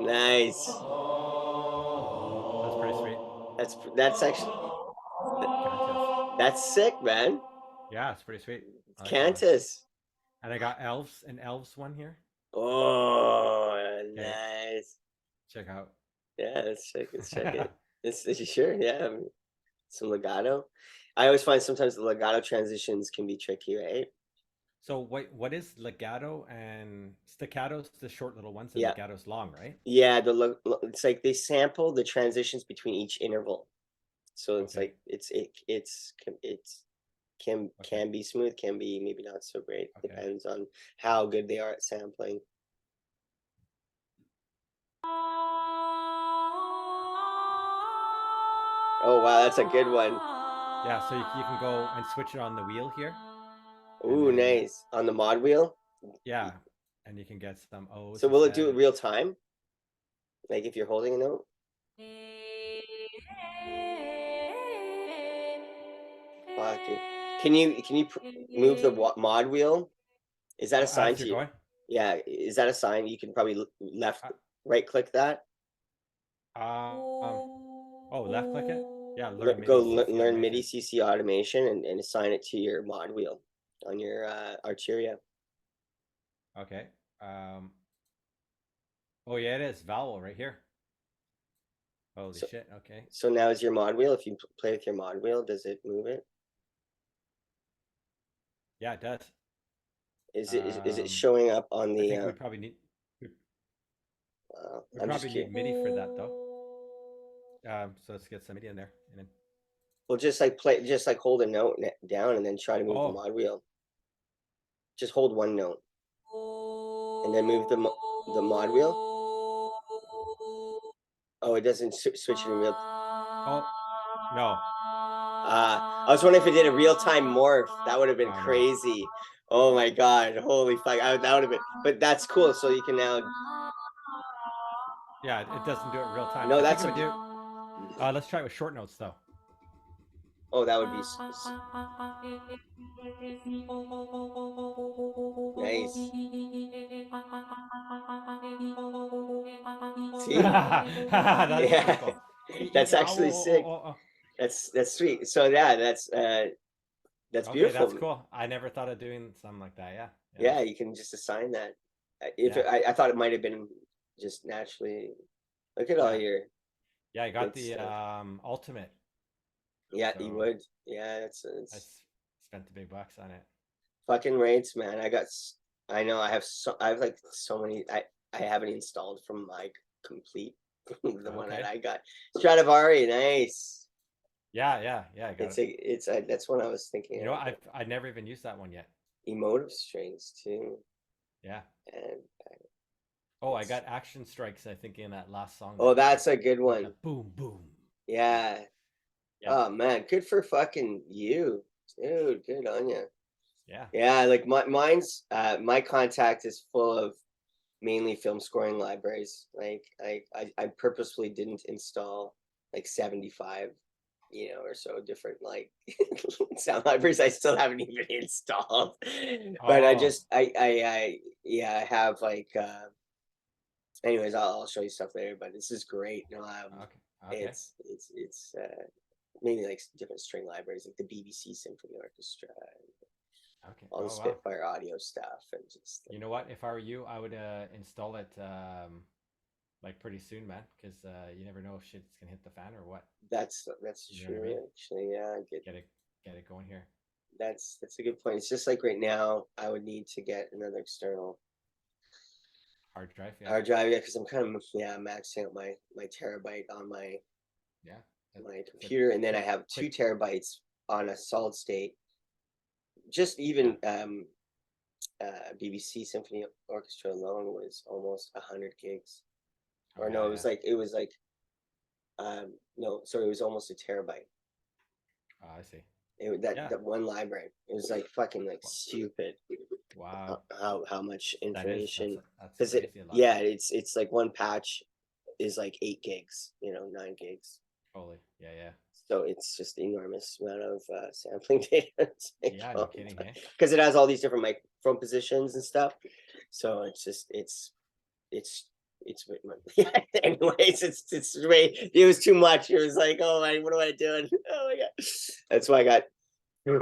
Nice. That's pretty sweet. That's actually that's sick, man. Yeah, it's pretty sweet. It's Cantus. And I got elves one here. Oh, nice. Check out. Yeah, let's check it. Is sure? Yeah. Some legato. I always find sometimes the legato transitions can be tricky, right? So what is legato and staccato's the short little ones, and legato's long, right? Yeah, it's like they sample the transitions between each interval. So it's like it's can be smooth, can be maybe not so great. Depends on how good they are at sampling. Oh wow, that's a good one. Yeah, so you can go and switch it on the wheel here. Ooh, nice. On the mod wheel? Yeah, and you can get some O's. So will it do it real time? Like if you're holding a note? Fuck, dude. Can you move the mod wheel? Is that a sign to you? Going? Yeah, is that a sign? You can probably right click that. Left click it. Yeah, learn MIDI CC automation and assign it to your mod wheel on your Arturia. Okay. Oh yeah, it is vowel right here. Holy shit. Okay. So now is your mod wheel. If you play with your mod wheel, does it move it? Yeah, it does. Is it showing up on the? I think we probably need. We probably need MIDI for that though. So let's get some MIDI in there. And then... Well, just like hold a note down and then try to move the mod wheel. Just hold one note, and then move the mod wheel. Oh, it doesn't switch in real. Oh no. I was wondering if it did a real-time morph. That would have been crazy. No. Oh my god! Holy fuck! That would have been. But that's cool. So you can now. Yeah, it doesn't do it real time. No, that's what do. Let's try it with short notes though. Oh, that would be nice. See? That's cool. That's actually sick. That's sweet. So yeah, that's beautiful. That's cool. I never thought of doing something like that. Yeah, you can just assign that. I thought it might have been just naturally. Look at all your. Yeah, I got the ultimate. Yeah, so, you would. Yeah, I spent the big bucks on it. Fucking rates, man. I know I have like so many. I haven't installed from my complete the one that I got. Stradivari, nice. Yeah. I got it's that's what I was thinking. You know, I never even used that one yet. Emotive strings too. Yeah. And I got action strikes. I think in that last song. Oh, that's a good one. Like boom, boom. Yeah. Oh man, good for fucking you, dude. Good on you. Yeah, like mine's my contact is full of mainly film scoring libraries. Like I purposefully didn't install like 75 or so different like sound libraries. I still haven't even installed, but I have like anyways, I'll show you stuff later, but this is great. It's maybe like different string libraries like the BBC Symphony Orchestra. All the Spitfire audio stuff and just. You know what? If I were you, I would install it like pretty soon, man, because you never know if shit's gonna hit the fan or what. That's true, actually. Yeah, get it going here. That's a good point. It's just like right now, I would need to get another external Hard drive, yeah. Hard drive, yeah, because I'm kind of maxing out my terabyte on my computer, and then I have 2 terabytes on a solid state. Just even BBC Symphony Orchestra alone was almost 100 gigs. Or no, it was like no, sorry, it was almost a terabyte. Oh, I see. That one library, it was like fucking like stupid. Wow. How much information? That's crazy. It's like one patch is like 8 gigs, 9 gigs. Holy, yeah. So it's just enormous amount of sampling data. Yeah, no kidding, hey? Because it has all these different microphone positions and stuff. So it's just it's anyways, it was too much. It was like, oh my, what am I doing? Oh my god. That's why I got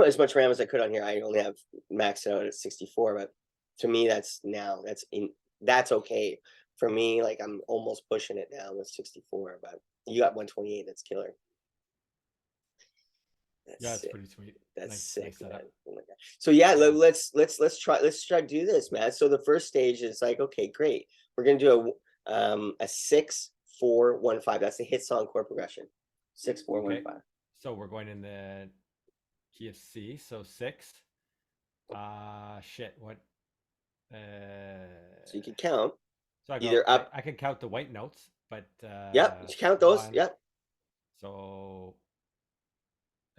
as much RAM as I could on here. I only have maxed out at 64, but to me that's okay. For me, like I'm almost pushing it now with 64, but you got 128, that's killer. That's pretty sweet. That's nice, sick, nice man. Oh my god. So yeah, let's try to do this, man. So the first stage is like, okay, great. We're gonna do a 6-4-1-5. That's the hit song chord progression. 6-4-1-5. So we're going in the key of C. So 6. Shit. What? So you can count. So I can count the white notes, but yep, count those. Yep. So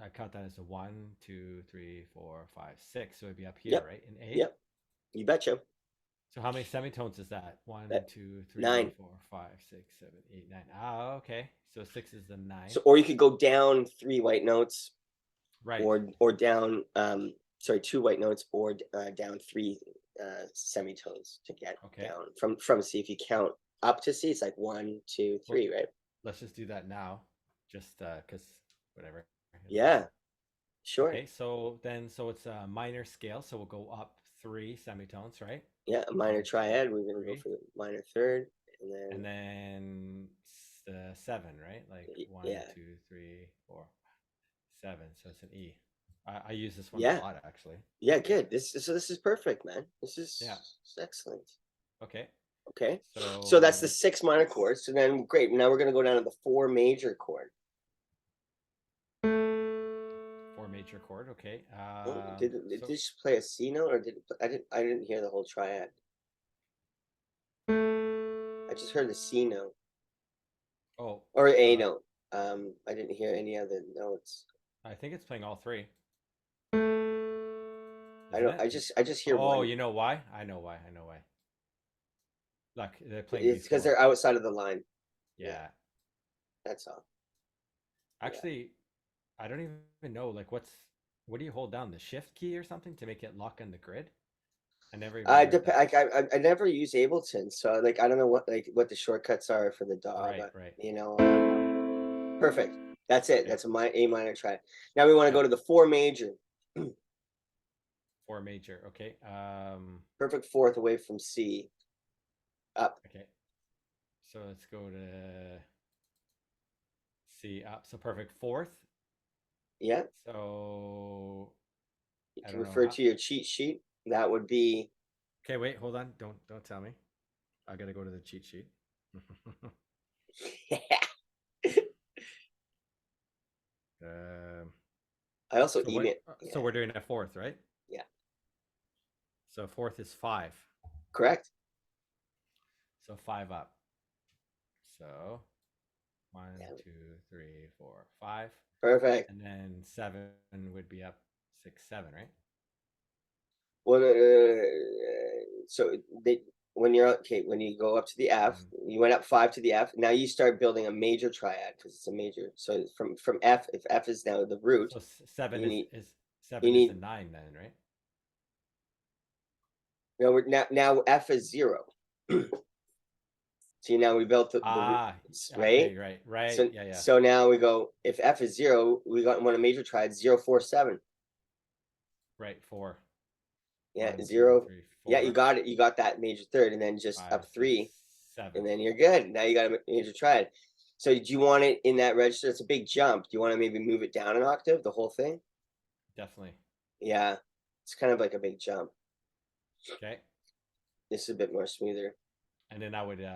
I count that as a 1, 2, 3, 4, 5, 6. So it'd be up here, right? In A. Yep. You betcha. So how many semitones is that? 1, 2, 3, 9. 4, 5, 6, 7, 8, 9. Ah, okay. So 6 is the 9. So, or you could go down 3 white notes, right? Or down 2 white notes, or down 3 semitones to get down from C. If you count up to C, it's like 1, 2, 3, right? Let's just do that now, just because whatever. Yeah, sure. Okay, so it's a minor scale, so we'll go up 3 semitones, right? Yeah, a minor triad. We're gonna go for the minor third, and then the 7, right? Like 1, 2, 3, 4, 7. So it's an E. I use this one a lot, actually. Yeah, good. This is perfect, man. This is excellent. Okay. So that's the 6 minor chords. So then, great. Now we're gonna go down to the 4 major chord. 4 major chord. Okay. Did this play a C note, or I didn't hear the whole triad. I just heard the C note. Oh. Or A note. I didn't hear any other notes. I think it's playing all 3. I just hear one. Oh, you know why? I know why. Look, they're playing. It's because they're outside of the line. Yeah. That's all. Actually, I don't even know. Like, what do you hold down? The shift key or something to make it lock in the grid? I never. I never use Ableton, so like I don't know what the shortcuts are for the DAW. Right. Perfect. That's it. That's a A minor triad. Now we want to go to the 4 major. 4 major. Okay. Perfect fourth away from C. Up. Okay. So let's go to C up. So perfect fourth. Yeah. So you can refer to your cheat sheet. That would be. Okay, wait, hold on. Don't tell me. I gotta go to the cheat sheet. I also email. So we're doing a fourth, right? Yeah. So fourth is 5. Correct. So 5 up. So 1, 2, 3, 4, 5. Perfect. And then 7 would be up 6, 7, right? Well, so when you go up to the F, you went up 5 to the F. Now you start building a major triad because it's a major. So from F, if F is now the root, so 7 is a 9 then, right? No, now F is 0. See, now we built the roots, right? Okay, right. So, yeah. So now we go, if F is 0, we want a major triad 0, 4, 7. Right, 4. Yeah, 1, 0. 2, 3, 4. Yeah, you got it. You got that major third, and then just 5, up 3, 6, 7. and then you're good. Now you got a major triad. So do you want it in that register? It's a big jump. Do you want to maybe move it down an octave, the whole thing? Definitely. Yeah, it's kind of like a big jump. Okay. This is a bit more smoother. And then I would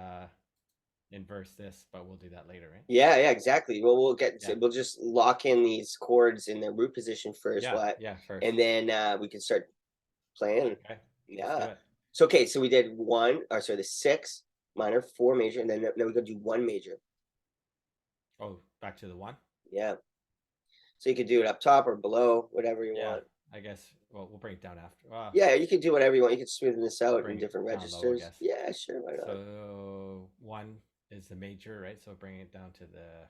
inverse this, but we'll do that later, right? Yeah, exactly. Well, Yeah. we'll just lock in these chords in their root position first, First. and then we can start playing. Okay. Let's do Yeah. it. So okay, so we did the 6 minor, 4 major, and then we're gonna do 1 major. Oh, back to the 1. Yeah. So you could do it up top or below, whatever you want. I guess. Well, we'll bring it down after. Yeah, you can do whatever you want. You can smoothen this out in bring it different down low, I registers. guess. Yeah, sure, why not? So 1 is the major, right? So bring it down to the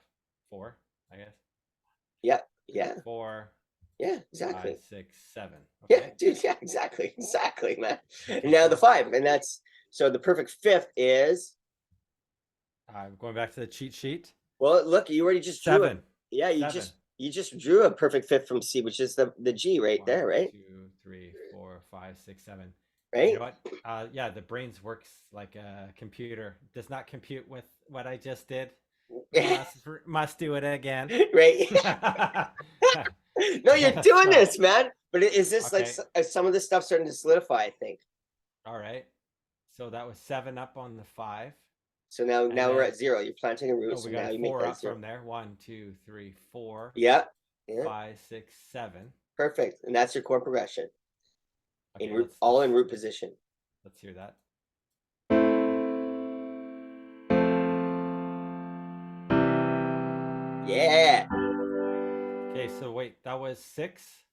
4, I guess. Yeah. 4. Yeah, exactly. 5, 6, 7. Yeah, Okay. dude. Yeah, exactly, man. And now the 5, and that's so the perfect 5th is. I'm going back to the cheat sheet. Well, look, you already just drew 7. it. Yeah, you 7. just drew a perfect 5th from C, which is the G right 1, there, right? 2, 3, 4, 5, 6, 7. Right. You know what? Yeah, the brains works like a computer. Does not compute with what I just did. Must do it again. Right. No, you're doing this, man. But is this okay. like some of this stuff starting to solidify? I think. All right. So that was 7 up on the 5. So now we're at 0. You're planting a root. Oh, we got 4 up from there. 1, 2, 3, 4. Yeah. 5, 6, 7. Perfect, and that's your chord progression. Okay, in root position. Let's hear that. Yeah. Okay, so wait, that was 6.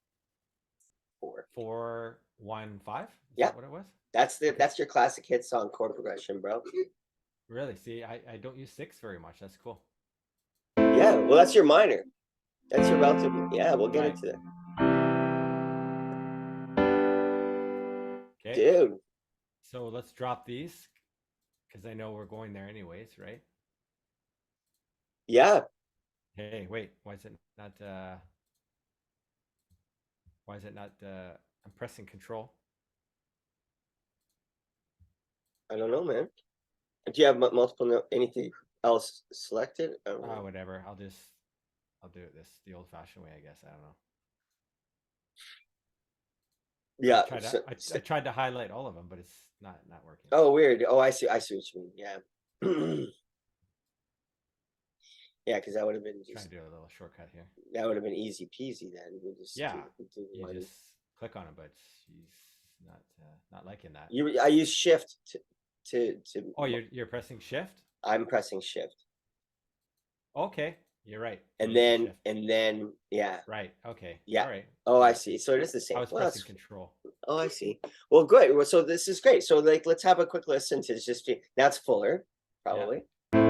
4. 4, 1, 5. Yeah. That what it was? That's your classic hit song chord progression, bro. Really? See, I don't use 6 very much. That's cool. Yeah, well, that's your minor. That's your relative. Yeah, we'll get into that. Okay. Dude. So let's drop these because I know we're going there anyways, right? Yeah. Hey, wait. Why is it not? I'm pressing Control. I don't know, man. Do you have multiple anything else selected? Whatever. I'll do it the old-fashioned way, I guess. I don't know. Yeah. I tried to highlight all of them, but it's not working. Oh, weird. Oh, I see what you mean. Yeah. Yeah, because that would have been trying to do a little shortcut here. That would have been easy peasy then. You just click on it, but she's not liking that. I use Shift to. Oh, you're pressing Shift? I'm pressing Shift. Okay, you're right. And then yeah. Right. Okay. Yeah. All right. Oh, I see. So it is the same. I was pressing Control. Oh, I see. Well, good. So this is great. So let's have a quick listen to just that's fuller, probably. Yeah.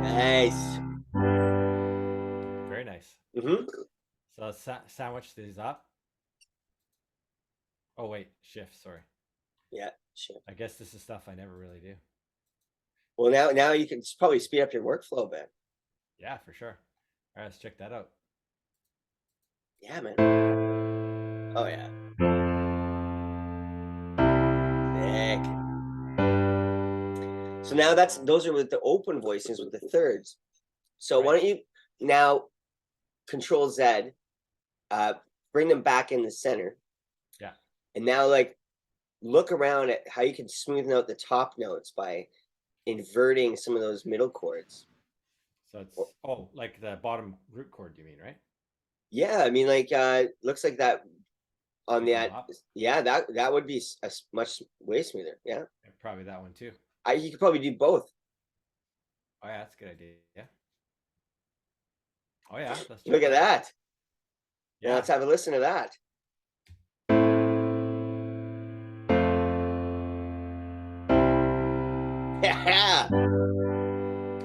Nice. Very nice. So sandwich these up. Oh wait, Shift. Sorry. Yeah, Shift. I guess this is stuff I never really do. Well, now you can probably speed up your workflow a bit. Yeah, for sure. All right, let's check that out. Yeah, man. Oh yeah. Sick. So now those are with the open voicings with the thirds. So why don't you now Control Z, bring them back in the center. Yeah. And now look around at how you can smoothen out the top notes by inverting some of those middle chords. So it's like the bottom root chord, you mean, right? Yeah, I mean looks like that on that. Yeah, that would be a much way smoother. Yeah. And probably that one too. You could probably do both. Oh yeah, that's a good idea. Yeah. Oh yeah. Look at that. Yeah. Now let's have a listen to that. Yeah.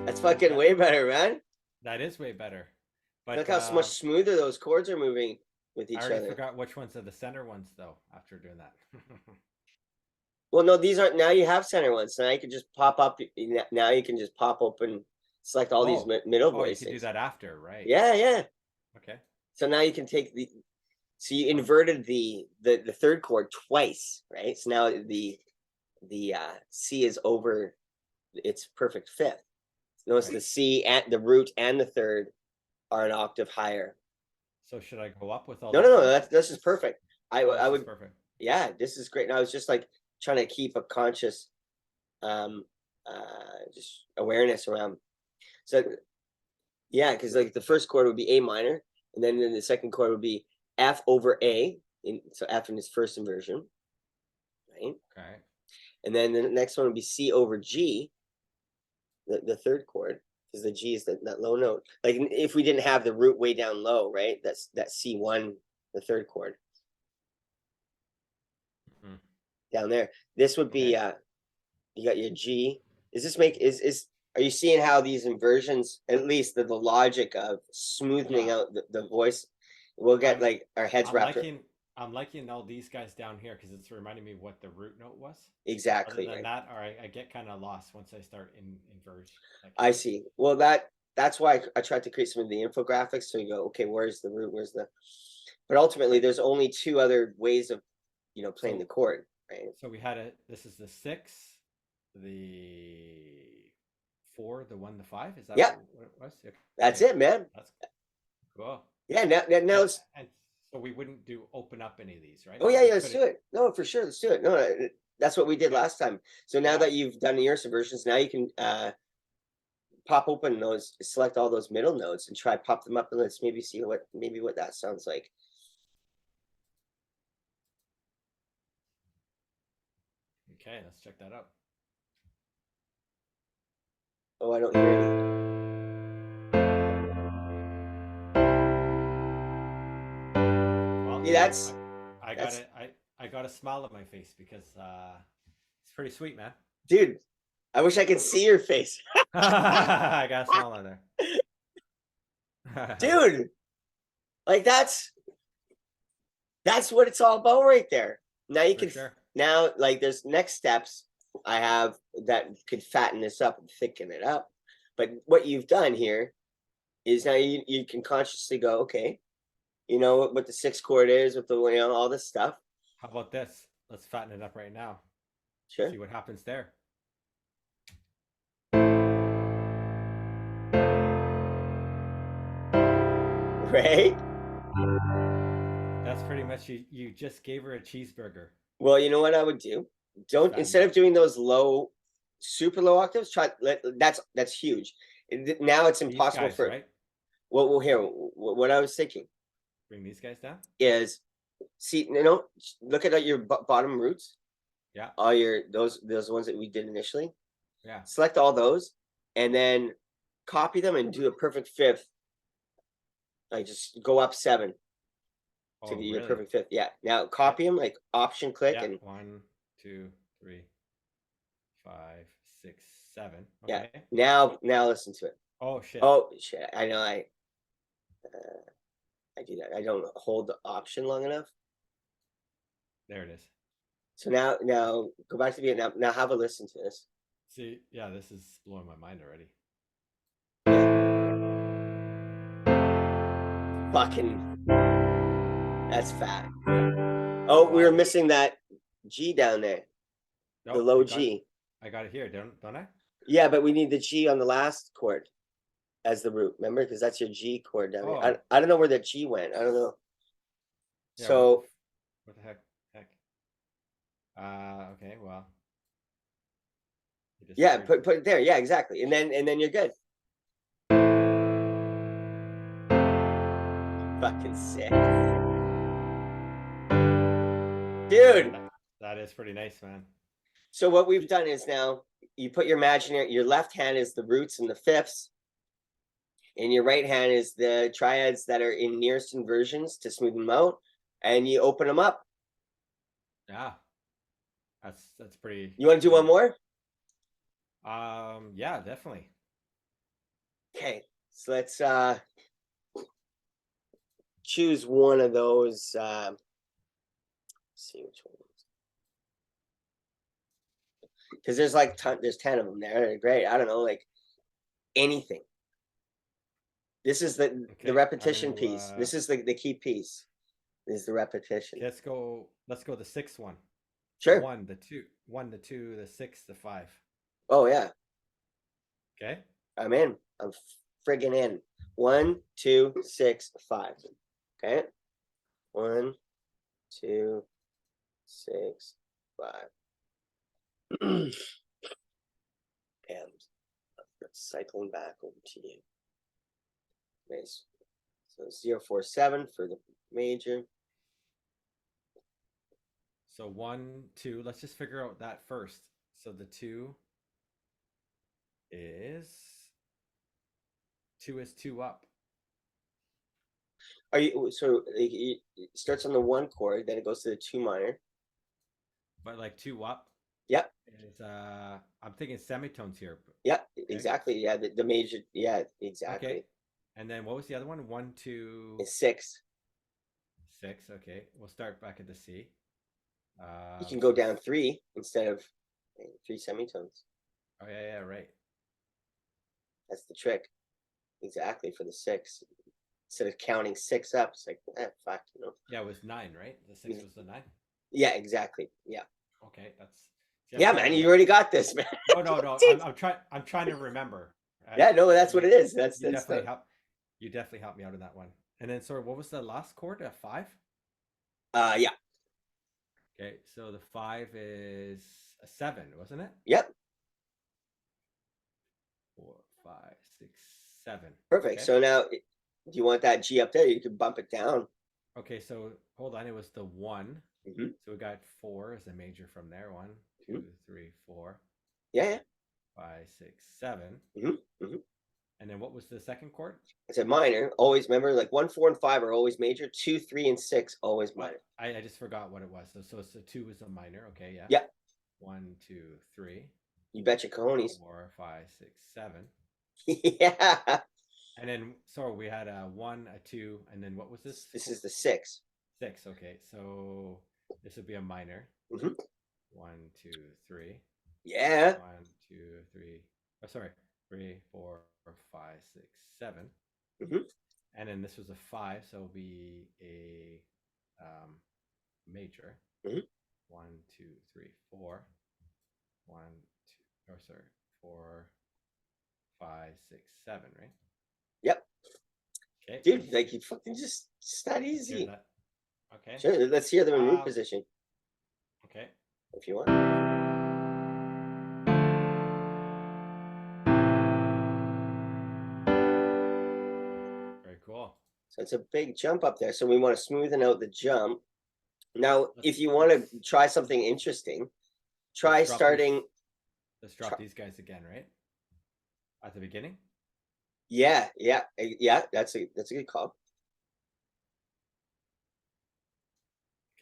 That's fucking way better, man. That is way better. But look how much smoother those chords are moving with each other. I already forgot which ones are the center ones though after doing that. Well, no, these aren't. Now you have center ones. So now you can just pop up. Now you can just pop open, select all these middle voices. You can do that after, right? Yeah, yeah. Okay. So now you can take so you inverted the third chord twice, right? So now the C is over its perfect 5th. Notice the C and the root and the third are an octave higher. So should I go up with all? No. That's just perfect. I would. Perfect. Yeah, this is great. And I was just like trying to keep a conscious just awareness around. So yeah, because like the first chord would be A minor, and then the second chord would be F over A, so F in its first inversion, right? Okay. And then the next one would be C over G, the third chord, because the G is that low note. Like if we didn't have the root way down low, right? That's that C1, the third chord down there. This would be you got your G. Is this make is are you seeing how these inversions, at least the logic of smoothing out the voice, we'll get like our heads wrapped around. I'm liking all these guys down here because it's reminding me what the root note was. Exactly. Other than that, all right, I get kind of lost once I start inversion. Like, I see. Well, that's why I tried to create some of the infographics. So you go, okay, where's the root? Where's the? But ultimately, there's only two other ways of, playing the chord, right? So we had it. This is the 6, the 4, the 1, the 5. Is that what it was? Okay. That's it, man. That's cool. Yeah. Now and so we wouldn't open up any of these, right? Oh yeah, let's do it. No, for sure, let's do it. No, that's what we did last time. So now that you've done your subversions, now you can pop open those, select all those middle notes, and try pop them up, and let's maybe see what that sounds like. Okay, let's check that out. Oh, I don't hear any. Well, yeah, I got a smile on my face because it's pretty sweet, man. Dude, I wish I could see your face. I got a smile on there. Dude, like that's what it's all about right there. Now you can now like there's next steps I have that could fatten this up and thicken it up. But what you've done here is now you can consciously go, okay, you know what the 6th chord is with the all this stuff. How about this? Let's fatten it up right now. Sure. See what happens there. Right? That's pretty much you just gave her a cheeseburger. Well, you know what I would do? Don't, instead of doing those low, super low octaves, try that's huge. Now it's impossible for right? Well, here, what I was thinking. Bring these guys down. Is see, look at your bottom roots. Yeah. All your those ones that we did initially. Yeah. Select all those, and then copy them and do a perfect fifth. Like just go up 7 to get your perfect fifth. Yeah. Now copy them, like Option click and 1, 2, 3, 5, 6, 7. Okay. Yeah. Now listen to it. Oh shit. Oh shit. I know. I do that. I don't hold the Option long enough. There it is. So now go back to the Vietnam. Now have a listen to this. See, yeah, this is blowing my mind already. Fucking, that's fat. Oh, we were missing that G down there. Nope, the low G. I got it here, don't I? Yeah, but we need the G on the last chord as the root. Remember, because that's your G chord down there. I don't know where that G went. I don't know. Yeah, so what the heck? Okay, well. Yeah, put it there. Yeah, exactly. And then you're good. Fucking sick. Dude. That is pretty nice, man. So what we've done is now you put your left hand is the roots and the fifths, and your right hand is the triads that are in nearest inversions to smooth them out, and you open them up. Yeah. That's pretty. You want to do one more? Yeah, definitely. Okay, so let's choose one of those. Let's see which one. Because there's like there's 10 of them there. They're great. I don't know, like anything. This is the repetition piece. This is the key piece. Is the repetition. Let's go the 6th one. Sure. The 1, the 2, 1, the 2, the 6, the 5. Oh yeah. Okay. I'm in. I'm friggin' in. 1, 2, 6, 5. Okay. 1, 2, 6, 5. And cycling back over to you. Nice. So 0, 4, 7 for the major. So 1, 2. Let's just figure out that first. So the 2 is 2 up. Are you so it starts on the 1 chord, then it goes to the 2 minor. But like 2 up. Yep. Is I'm thinking semitones here. Yeah, okay. Exactly. Yeah, the major. Yeah, exactly. Okay. And then what was the other one? 1, 2. It's 6. 6. Okay, we'll start back at the C. You can go down 3 instead of 3 semitones. Oh yeah, right. That's the trick. Exactly, for the 6. Instead of counting 6 up, it's like, fuck, you know. Yeah, it was 9, right? The 6 was the 9. Yeah, exactly. Yeah. Okay, that's. Yeah, man, you already got this, man. No. I'm trying to remember. Yeah, no, that's what it is. That's definitely help. You definitely helped me out in that one. And then, sorry, what was the last chord? A 5? Yeah. Okay, so the 5 is a 7, wasn't it? Yep. 4, 5, 6, 7. Perfect. Okay. So now, do you want that G up there? You can bump it down. Okay, so hold on. It was the 1. Mm-hmm. So we got 4 as a major from there. 1, 2, mm-hmm. 3, 4. Yeah. 5, 6, 7. Mm-hmm. Mm-hmm. And then what was the second chord? It's a minor. Always remember, like 1, 4, and 5 are always major. 2, 3, and 6 always minor. I just forgot what it was. So it's a 2 is a minor. Okay, yeah. Yeah. 1, 2, 3. You betcha cojones. 4, 5, 6, 7. Yeah. And then, sorry, we had a 1, a 2, and then what was this? This is the 6. 6. Okay, so this would be a minor. Mm-hmm. 1, 2, 3. Yeah. 1, 2, 3. Oh, sorry. 3, 4, 5, 6, 7. Mm-hmm. And then this was a 5, so it'll be a major. Mm-hmm. 1, 2, 3, 4. 1, 2. Oh, sorry. 4, 5, 6, 7. Right. Yep. Okay. Dude, like you fucking just that easy. Okay. Sure. Let's hear them in root position. Okay. If you want. Very cool. So it's a big jump up there. So we want to smoothen out the jump. Now, if you want to try something interesting, try starting. Let's drop these guys again, right? At the beginning? Yeah. That's a good call.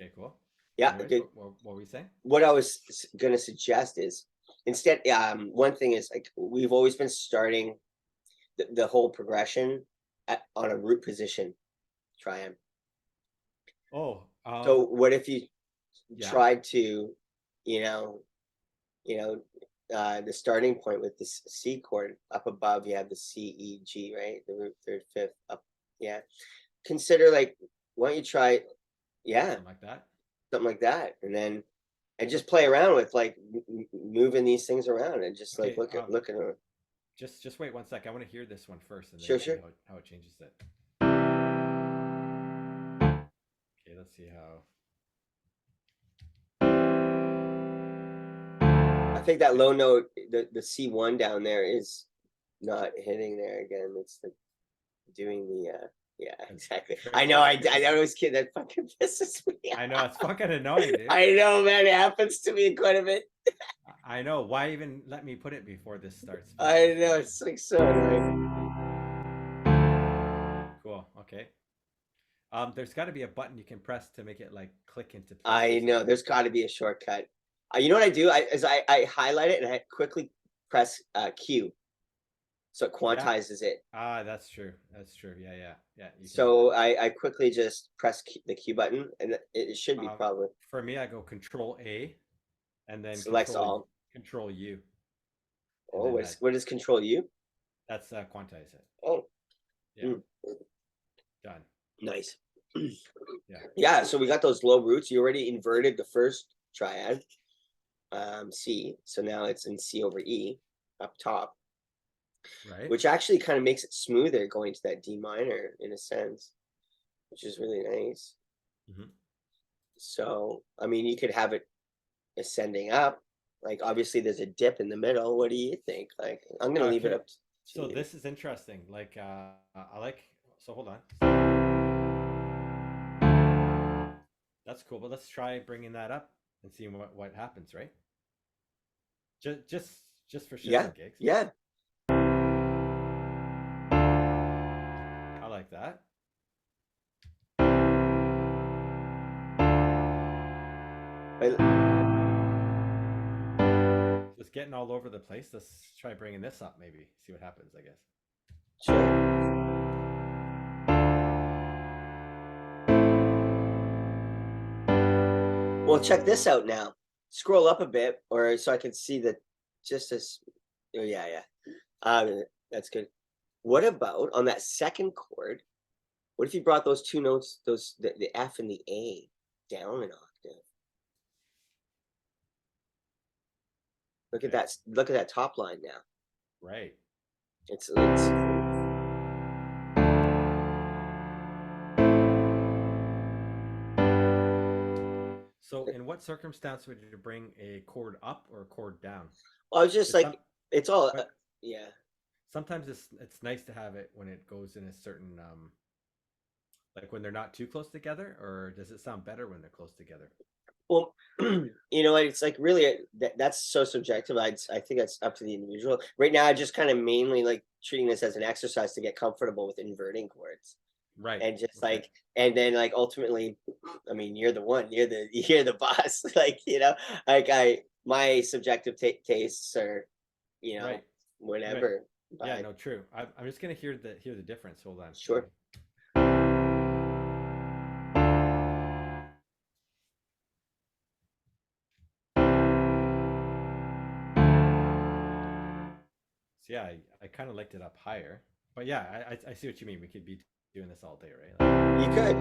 Okay, cool. Yeah. Anyways, what were we saying? What I was going to suggest is instead, one thing is like we've always been starting the whole progression on a root position triad. Oh. So what if you tried to, the starting point with this C chord up above, you have the C, E, G, right? The root, third, fifth, up. Yeah. Consider like, why don't you try, something like that. And just play around with like moving these things around and just like look at it. Just wait 1 sec. I want to hear this one first and then sure. How it changes it. Okay, let's see how. I think that low note, the C1 down there is not hitting there again. It's like doing the yeah, exactly. I know. I always kid that fucking pisses me off. I know, it's fucking annoying, dude. I know, man. It happens to me quite a bit. I know. Why even let me put it before this starts? I know. It's like so annoying. Cool. Okay. There's got to be a button you can press to make it like click into place. I know. There's got to be a shortcut. You know what I do? I highlight it and I quickly press Q. So it quantizes it. That's true. That's true. Yeah. So I quickly just press the Q button, and it should be probably. For me, I go Control A, and then selects all. Control U. Oh, what is Control U? That's quantize it. Oh. Yeah. Done. Nice. Yeah. Yeah. So we got those low roots. You already inverted the first triad, C. So now it's in C over E up top. Right. Which actually kind of makes it smoother going to that D minor in a sense, which is really nice. Mm-hmm. So, I mean, you could have it ascending up. Like, obviously, there's a dip in the middle. What do you think? Like, I'm gonna leave it Okay. up to So you. this is interesting. Like, I like. So hold on. That's cool. But let's try bringing that up and seeing what happens, right? Just for shits Yeah, and gigs. yeah. I like that. Just getting all over the place. Let's try bringing this up, maybe see what happens. I guess. Sure. Well, check this out now. Scroll up a bit, or so I can see that just as. Oh yeah, yeah. That's good. What about on that second chord? What if you brought those two notes, the F and the A, down an octave? Look at that. Look at that top line now. Right. It's So, in what circumstance would you bring a chord up or a chord down? well, I was just like, it's all, but yeah. sometimes it's nice to have it when it goes in a certain like when they're not too close together, or does it sound better when they're close together? Well, you know what? It's like really that's so subjective. I think that's up to the individual. Right now, I just kind of mainly like treating this as an exercise to get comfortable with inverting chords, Right. and just Okay. like, and then like ultimately, I mean, you're the one, you're the boss. Like, you know, like my subjective tastes are, you know, Right. Right. whatever. Yeah. But No. True. I'm just gonna hear the difference. Hold on. sure. So yeah, I kind of liked it up higher, but yeah, I see what you mean. We could be doing this all day, right? Like, You could.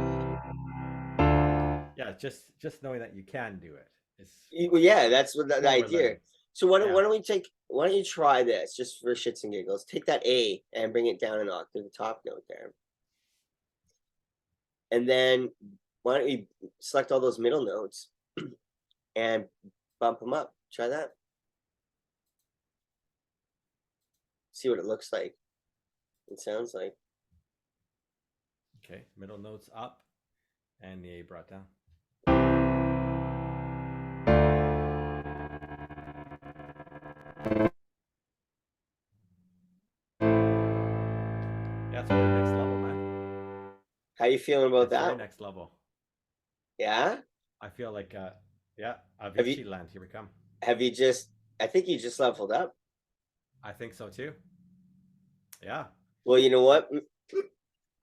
yeah, just knowing that you can do it is Well, yeah, that's what it's the what we're idea. learning. So why don't Yeah. why don't we take why don't you try this just for shits and giggles? Take that A and bring it down an octave, the top note there. And then why don't you select all those middle notes and bump them up? Try that. See what it looks like. It sounds like. Okay. Middle notes up and the A brought down. Yeah, it's very next level, man. How you feeling about It's very that? next level. Yeah? I feel like yeah, Have you Avicii land, here we come. have you just I think you just leveled up. I think so too. Yeah. Well, you know what?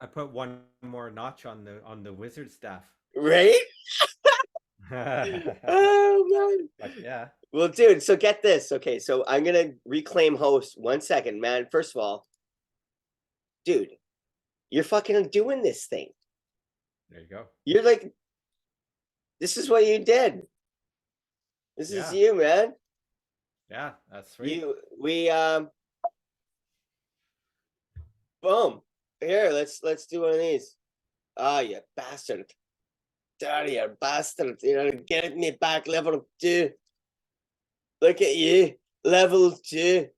I put one more notch on the wizard staff. Right? But Oh man. yeah. Well, dude, so get this. Okay, so I'm gonna reclaim host 1 second, man. First of all, dude, you're fucking doing this thing. There you go. You're like, this is what you did. This is Yeah. you, man. Yeah, that's sweet. We boom. Here, let's do one of these. Ah, you bastard. Dirty you bastard. You know, get me back level 2. Look at you. Level 2.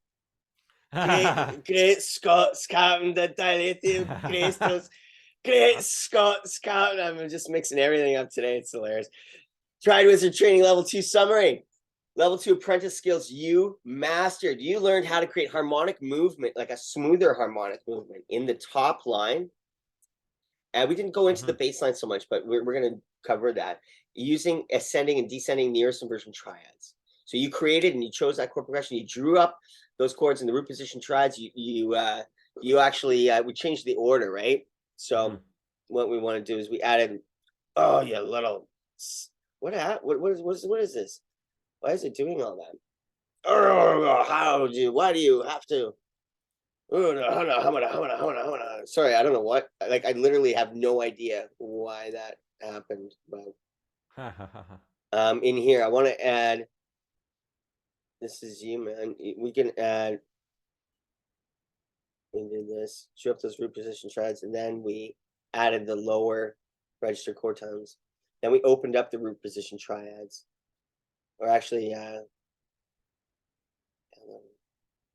Great Scots Captain, the dilated crystals. Great Scots Captain. I'm just mixing everything up today. It's hilarious. Triad Wizard Training Level 2 Summary. Level 2 apprentice skills you mastered. You learned how to create harmonic movement, like a smoother harmonic movement in the top line. And we didn't go into the bass line so much, but we're going to cover that using ascending and descending nearest inversion triads. So you created and you chose that chord progression. You drew up those chords in the root position triads. You actually we changed the order, right? So what we want to do is we added. Oh, you little. What is this? Why is it doing all that? Why do you have to? Sorry, I don't know what. Like, I literally have no idea why that happened. But in here, I want to add. This is you, man. We can add. We did this. Show up those root position triads, and then we added the lower register chord tones. Then we opened up the root position triads, or actually,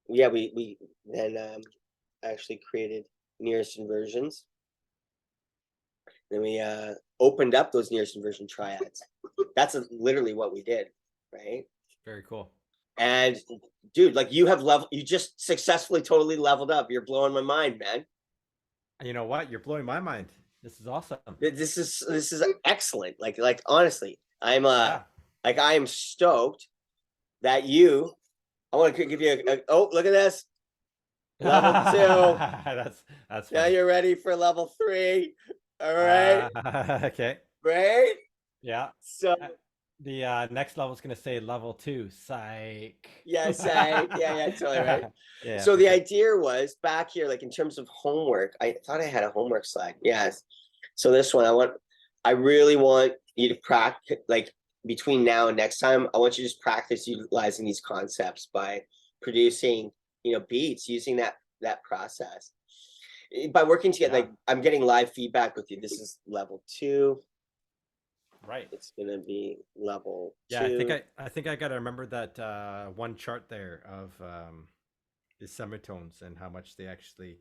yeah, we then actually created nearest inversions. Then we opened up those nearest inversion triads. That's literally what we did, right? Very cool. And dude, like you just successfully totally leveled up. You're blowing my mind, man. You know what? You're blowing my mind. This is awesome. This is excellent. Like honestly, I am stoked that I want to give you oh, look at this. Level 2. That's now funny. you're ready for level 3. All right. Okay. Right? Yeah. So the next level is going to say level 2. Psych. Yeah, psych. Yeah, totally right. Yeah. So the idea was back here, like in terms of homework, I thought I had a homework slide. Yes. So this one, I really want you to practice, like between now and next time, I want you to just practice utilizing these concepts by producing, beats using that process. By working together, like I'm getting live feedback with you. This is level 2. Right. It's gonna be level 2. Yeah, I think I gotta remember that one chart there of the semitones and how much they actually.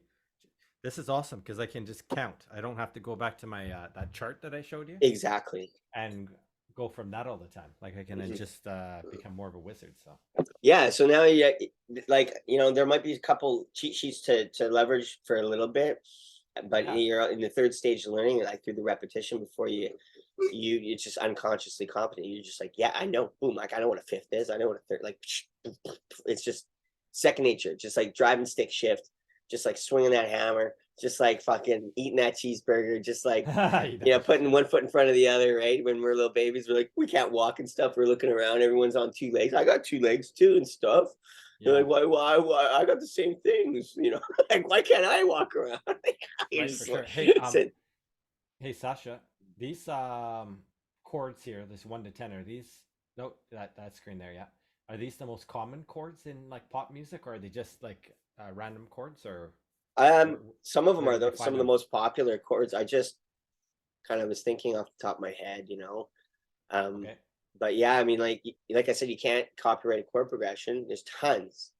This is awesome because I can just count. I don't have to go back to my that chart that I showed you. Exactly. And go from that all the time. Like I can just become more of a wizard. So yeah. So now there might be a couple cheat sheets to leverage for a little bit, but you're in the third stage of learning, like through the repetition before you're just unconsciously competent. You're just like, yeah, I know. Boom. Like I know what a fifth is. I know what a third. Like it's just second nature. Just like driving stick shift. Just like swinging that hammer. Just like fucking eating that cheeseburger. Just like putting one foot in front of the other. Right? When we're little babies, we're like, we can't walk and stuff. We're looking around. Everyone's on 2 legs. I got 2 legs too and stuff. They're like, why? I got the same things. Like why can't I walk around? Right, for sure. Hey, Sasha. These chords here, this 1 to 10, are these that screen there, yeah. Are these the most common chords in like pop music, or are they just like random chords, or some of them are some of the most popular chords. I just kind of was thinking off the top of my head, okay. But yeah, I mean, like I said, you can't copyright a chord progression. There's tons.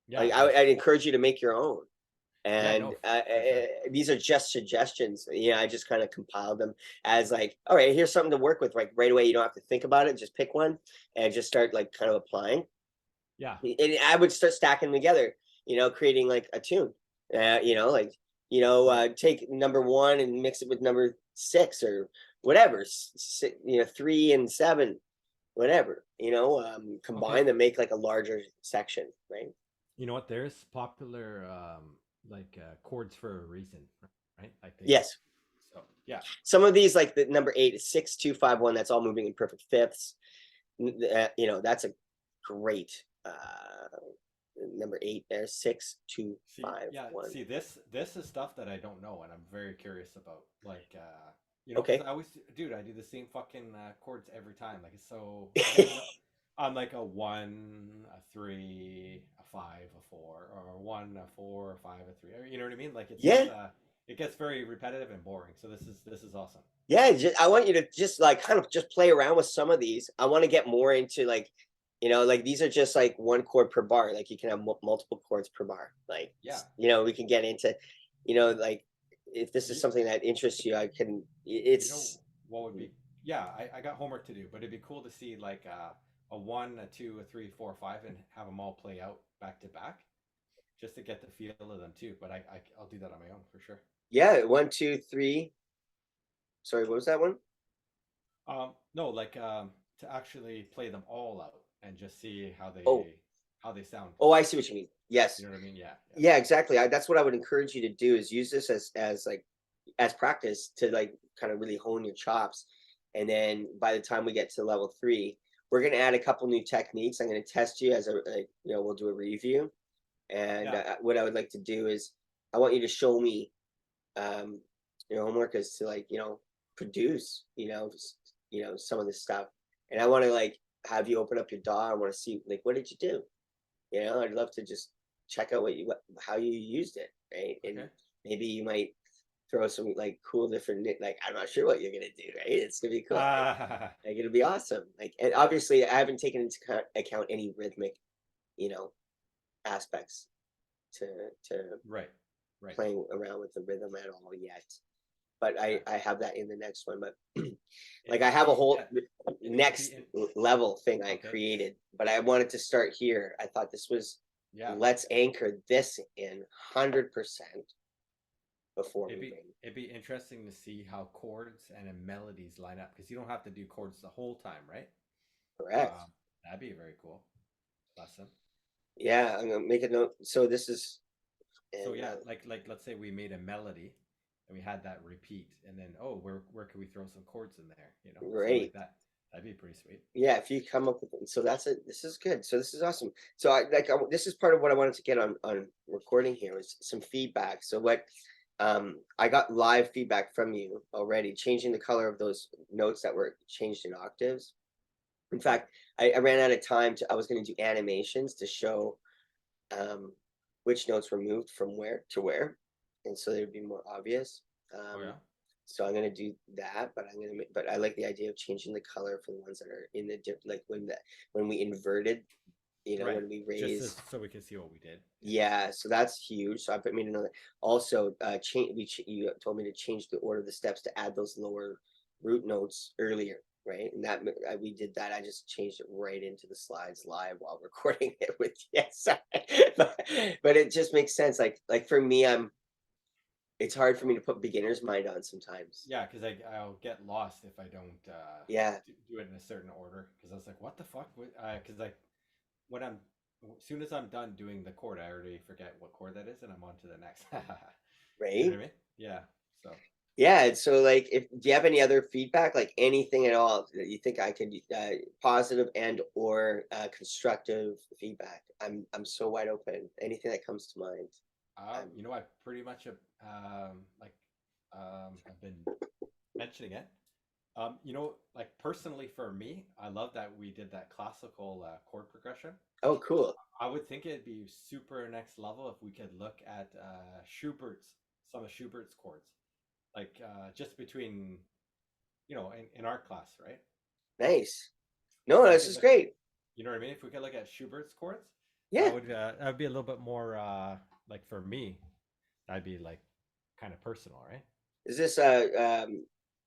Yeah, like I'd encourage you to make your own. And these are just suggestions. I just kind of compiled them as like, all right, here's something to work with. Like right away, you don't have to think about it. Just pick one and just start like kind of applying. Yeah. And I would start stacking them together, creating like a tune. Take number 1 and mix it with number 6 or whatever. 3 and 7, whatever. Combine them, make like a larger section, right? You know what? There's popular chords for a reason, right? Like yes. So yeah. Some of these, like the number 8 is 6, 2, 5, 1. That's all moving in perfect fifths. That's a great number 8 there. 6, 2, 5, 1. See, this is stuff that I don't know, and I'm very curious about. Like, okay. I do the same fucking chords every time. Like, it's so. I'm like a 1, a 3, a 5, a 4, or 1, a 4, a 5, a 3. You know what I mean? Like it's it gets very repetitive and boring. So this is awesome. Yeah, I want you to just like kind of just play around with some of these. I want to get more into like, like these are just like 1 chord per bar. Like you can have multiple chords per bar. Like we can get into, like if this is something that interests you, I can. It's what would be I got homework to do, but it'd be cool to see like a 1, a 2, a 3, 4, 5, and have them all play out back to back, just to get the feel of them too. But I'll do that on my own for sure. Yeah, 1, 2, 3. Sorry, what was that one? No, like to actually play them all out and just see how they sound. Oh, I see what you mean. Yes. You know what I mean? Yeah, exactly. That's what I would encourage you to do, is use this as practice to like kind of really hone your chops. And then by the time we get to level 3, we're going to add a couple new techniques. I'm going to test you as we'll do a review. And what I would like to do is I want you to show me your homework is to produce, some of this stuff. And I want to like have you open up your DAW. I want to see like, what did you do? I'd love to just check out how you used it. Right. And maybe you might throw some like cool different like I'm not sure what you're gonna do, right? It's gonna be cool. Ah, Like it'll be awesome. Like, and obviously I haven't taken into account any rhythmic, you know, aspects to to right, right. playing around with the rhythm at all yet. But Yeah. I have that in the next one. But like I It'd have a be whole yeah, it'd be next level thing I okay. created, but I wanted to start here. I thought this was Yeah. let's anchor this in 100% before It'd be moving. it'd be interesting to see how chords and melodies line up because you don't have to do chords the whole time, right? Correct. That'd be a very cool lesson. Yeah, I'm gonna make a note. So this is So and yeah, like let's say we made a melody and we had that repeat, and then oh, where can we throw some chords in there? You know, something like great. that. That'd be pretty sweet. Yeah, if you come up with it. So that's it. This is good. So this is awesome. So this is part of what I wanted to get on recording here was some feedback. So what I got live feedback from you already, changing the color of those notes that were changed in octaves. In Yeah. fact, I ran out of time I was going to do animations to show um, which notes were moved from where to where, and so they would be more obvious. Oh Um, yeah. so I'm gonna do that, but but I like the idea of changing the color for the ones that are in the like when we inverted, Right. when we Just as, raised. so we can see what we did. Yeah, so that's huge. So I put me another. Also, change. You told me to change the order of the steps to add those lower root notes earlier, right? And we did that. I just changed it right into the slides live while recording it with yes, but it just makes sense. Like for me, it's hard for me to put beginner's mind on sometimes. Yeah, because I'll get lost if I don't Yeah, do it in a certain order. Because I was like, what the fuck? Because like when I'm as soon as I'm done doing the chord, I already forget what chord that is, and I'm on to the next. You know right. what I mean? Yeah. So Yeah, and so like, if do you have any other feedback, like anything at all that you think I could positive and or constructive feedback? I'm so wide open. Anything that comes to mind. I'm you know, I pretty much like have been mentioning it. You know, like personally for me, I love that we did that classical chord progression. oh cool. I would think it'd be super next level if we could look at some of Schubert's chords, like just between, you know, in our class, right? Nice. No, If we this could is look, great. you know what I mean? If we could look at Schubert's chords, Yeah. that would be a little bit more like for me, that'd be like kind of personal, right? Is this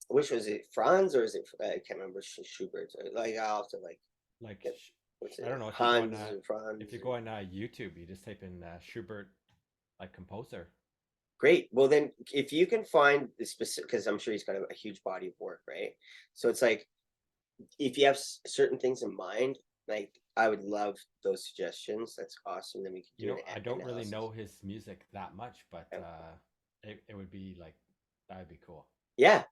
which was it, Franz or is it I can't remember Schubert. Like I'll have to like Like get what's I don't it, know Hans and if you Franz. go on YouTube, you just type in Schubert like composer. Great. Well, then, if you can find the specific, because I'm sure he's got a huge body of work, right? So it's like, if you have certain things in mind, like I would love those suggestions. That's awesome. Then we could You do an know, I don't really analysis. know his music that much, but Yeah. it would be like that'd be cool. Yeah.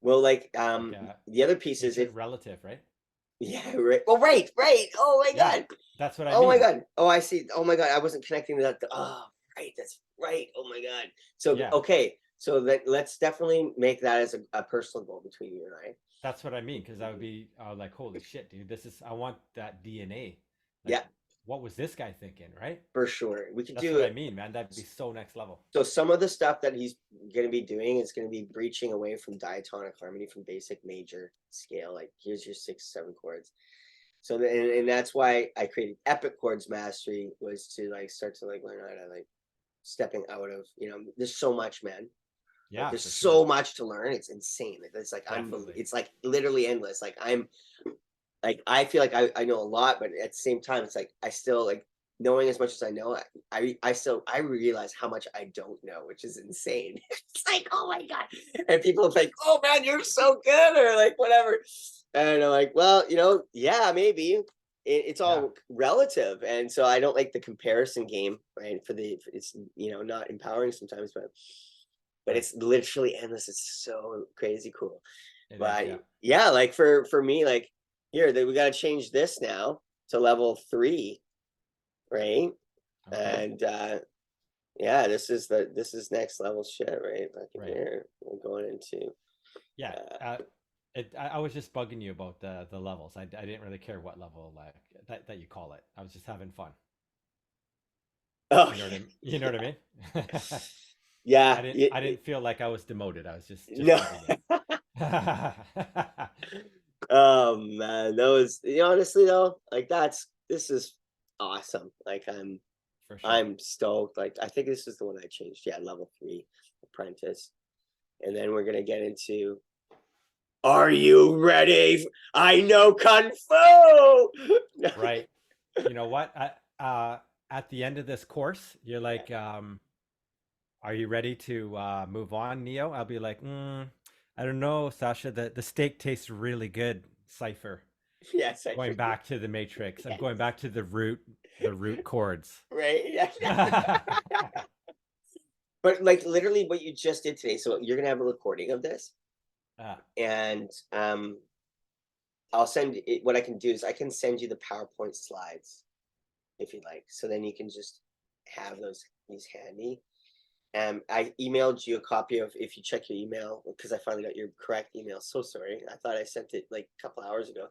Well, like Like the other piece is if ancient relative, right? yeah, right. Well, right, right. Oh my Yeah, God. that's what I Oh my mean. God. Oh, I see. Oh my God. I wasn't connecting that. Oh, right. That's right. Oh my God. So Yeah, okay. So let's definitely make that as a personal goal between you and I. that's what I mean. Because I would be like, holy shit, dude, this is I want that DNA. Like, Yeah, what was this guy thinking, right? for sure. We could That's do what I it. mean, man. That'd be so next level. So some of the stuff that he's going to be doing is going to be breaching away from diatonic harmony from basic major scale. Like here's your 6, 7 chords. So and that's why I created Epic Chords Mastery was to like start to like learn how to like stepping out of there's so much, man. Like Yeah, there's for sure. so much to learn. It's insane. It's like Definitely. it's like literally endless. Like I feel like I know a lot, but at the same time, it's like I still like knowing as much as I know. I realize how much I don't know, which is insane. It's like oh my God, and people think, oh man, you're so good, or like whatever. And I'm like, well, yeah, maybe. It's Yeah. all relative, and so I don't like the comparison game, right? It's not empowering sometimes, but Right. it's literally endless. It's so crazy cool. It is. But Yeah. yeah, like for me, like here that we got to change this now to level 3, right? Okay. And yeah, this is next level shit, right? Like Right. here, we're going into Yeah. uh I was just bugging you about the levels. I didn't really care what level like that you call it. I was just having fun. oh You know what I mean? You know what I mean? Yeah. I didn't feel like I was demoted. I was just No. letting you know. Oh man, that was, honestly though, like this is awesome. Like For sure. I'm stoked. Like I think this is the one I changed. Yeah, level 3 apprentice. And then we're gonna get into, are you ready? I know Kung Fu. Right. You know what? At the end of this course, you're like, are you ready to move on, Neo? I'll be like, I don't know, Sasha. The steak tastes really good, Cypher. Yes, I Going back to the Matrix. I'm going back to the root chords. right. Yeah. But like literally what you just did today. So you're gonna have a recording of this, and I'll send it. What I can do is I can send you the PowerPoint slides if you like. So then you can just have these handy. I emailed you a copy of, if you check your email, because I finally got your correct email. So sorry. I thought I sent it like a couple hours ago.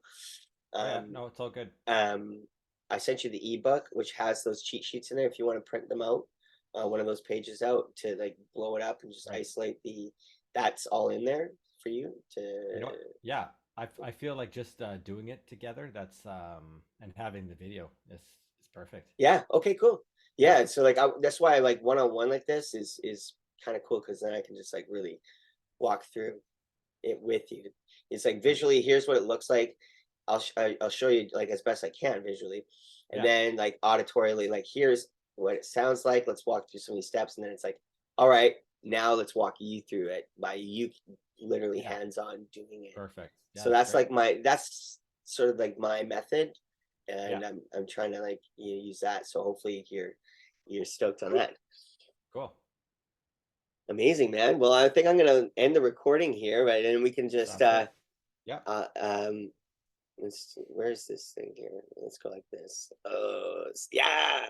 Yeah, no, it's all good. I sent you the ebook, which has those cheat sheets in there. If you want to print them out, one of those pages out to like blow it up and just isolate that's all in there for you to. You know what? Yeah, I feel like just doing it together. That's and having the video is perfect. Yeah. Okay. Cool. Yeah. So like that's why I like one-on-one like this is kind of cool, because then I can just like really walk through it with you. It's like visually, here's what it looks like. I'll show you like as best I can visually, and then like auditorily, like here's what it sounds like. Let's walk through some of these steps, and then it's like, all right, now let's walk you through it by you literally hands-on doing it. Perfect. Yeah, so that's great. That's sort of like my method, and I'm trying to like use that. So hopefully you're stoked on that. Cool. Amazing, man. Well, I think I'm gonna end the recording here, right? And we can just where's this thing here? Let's go like this. Yeah.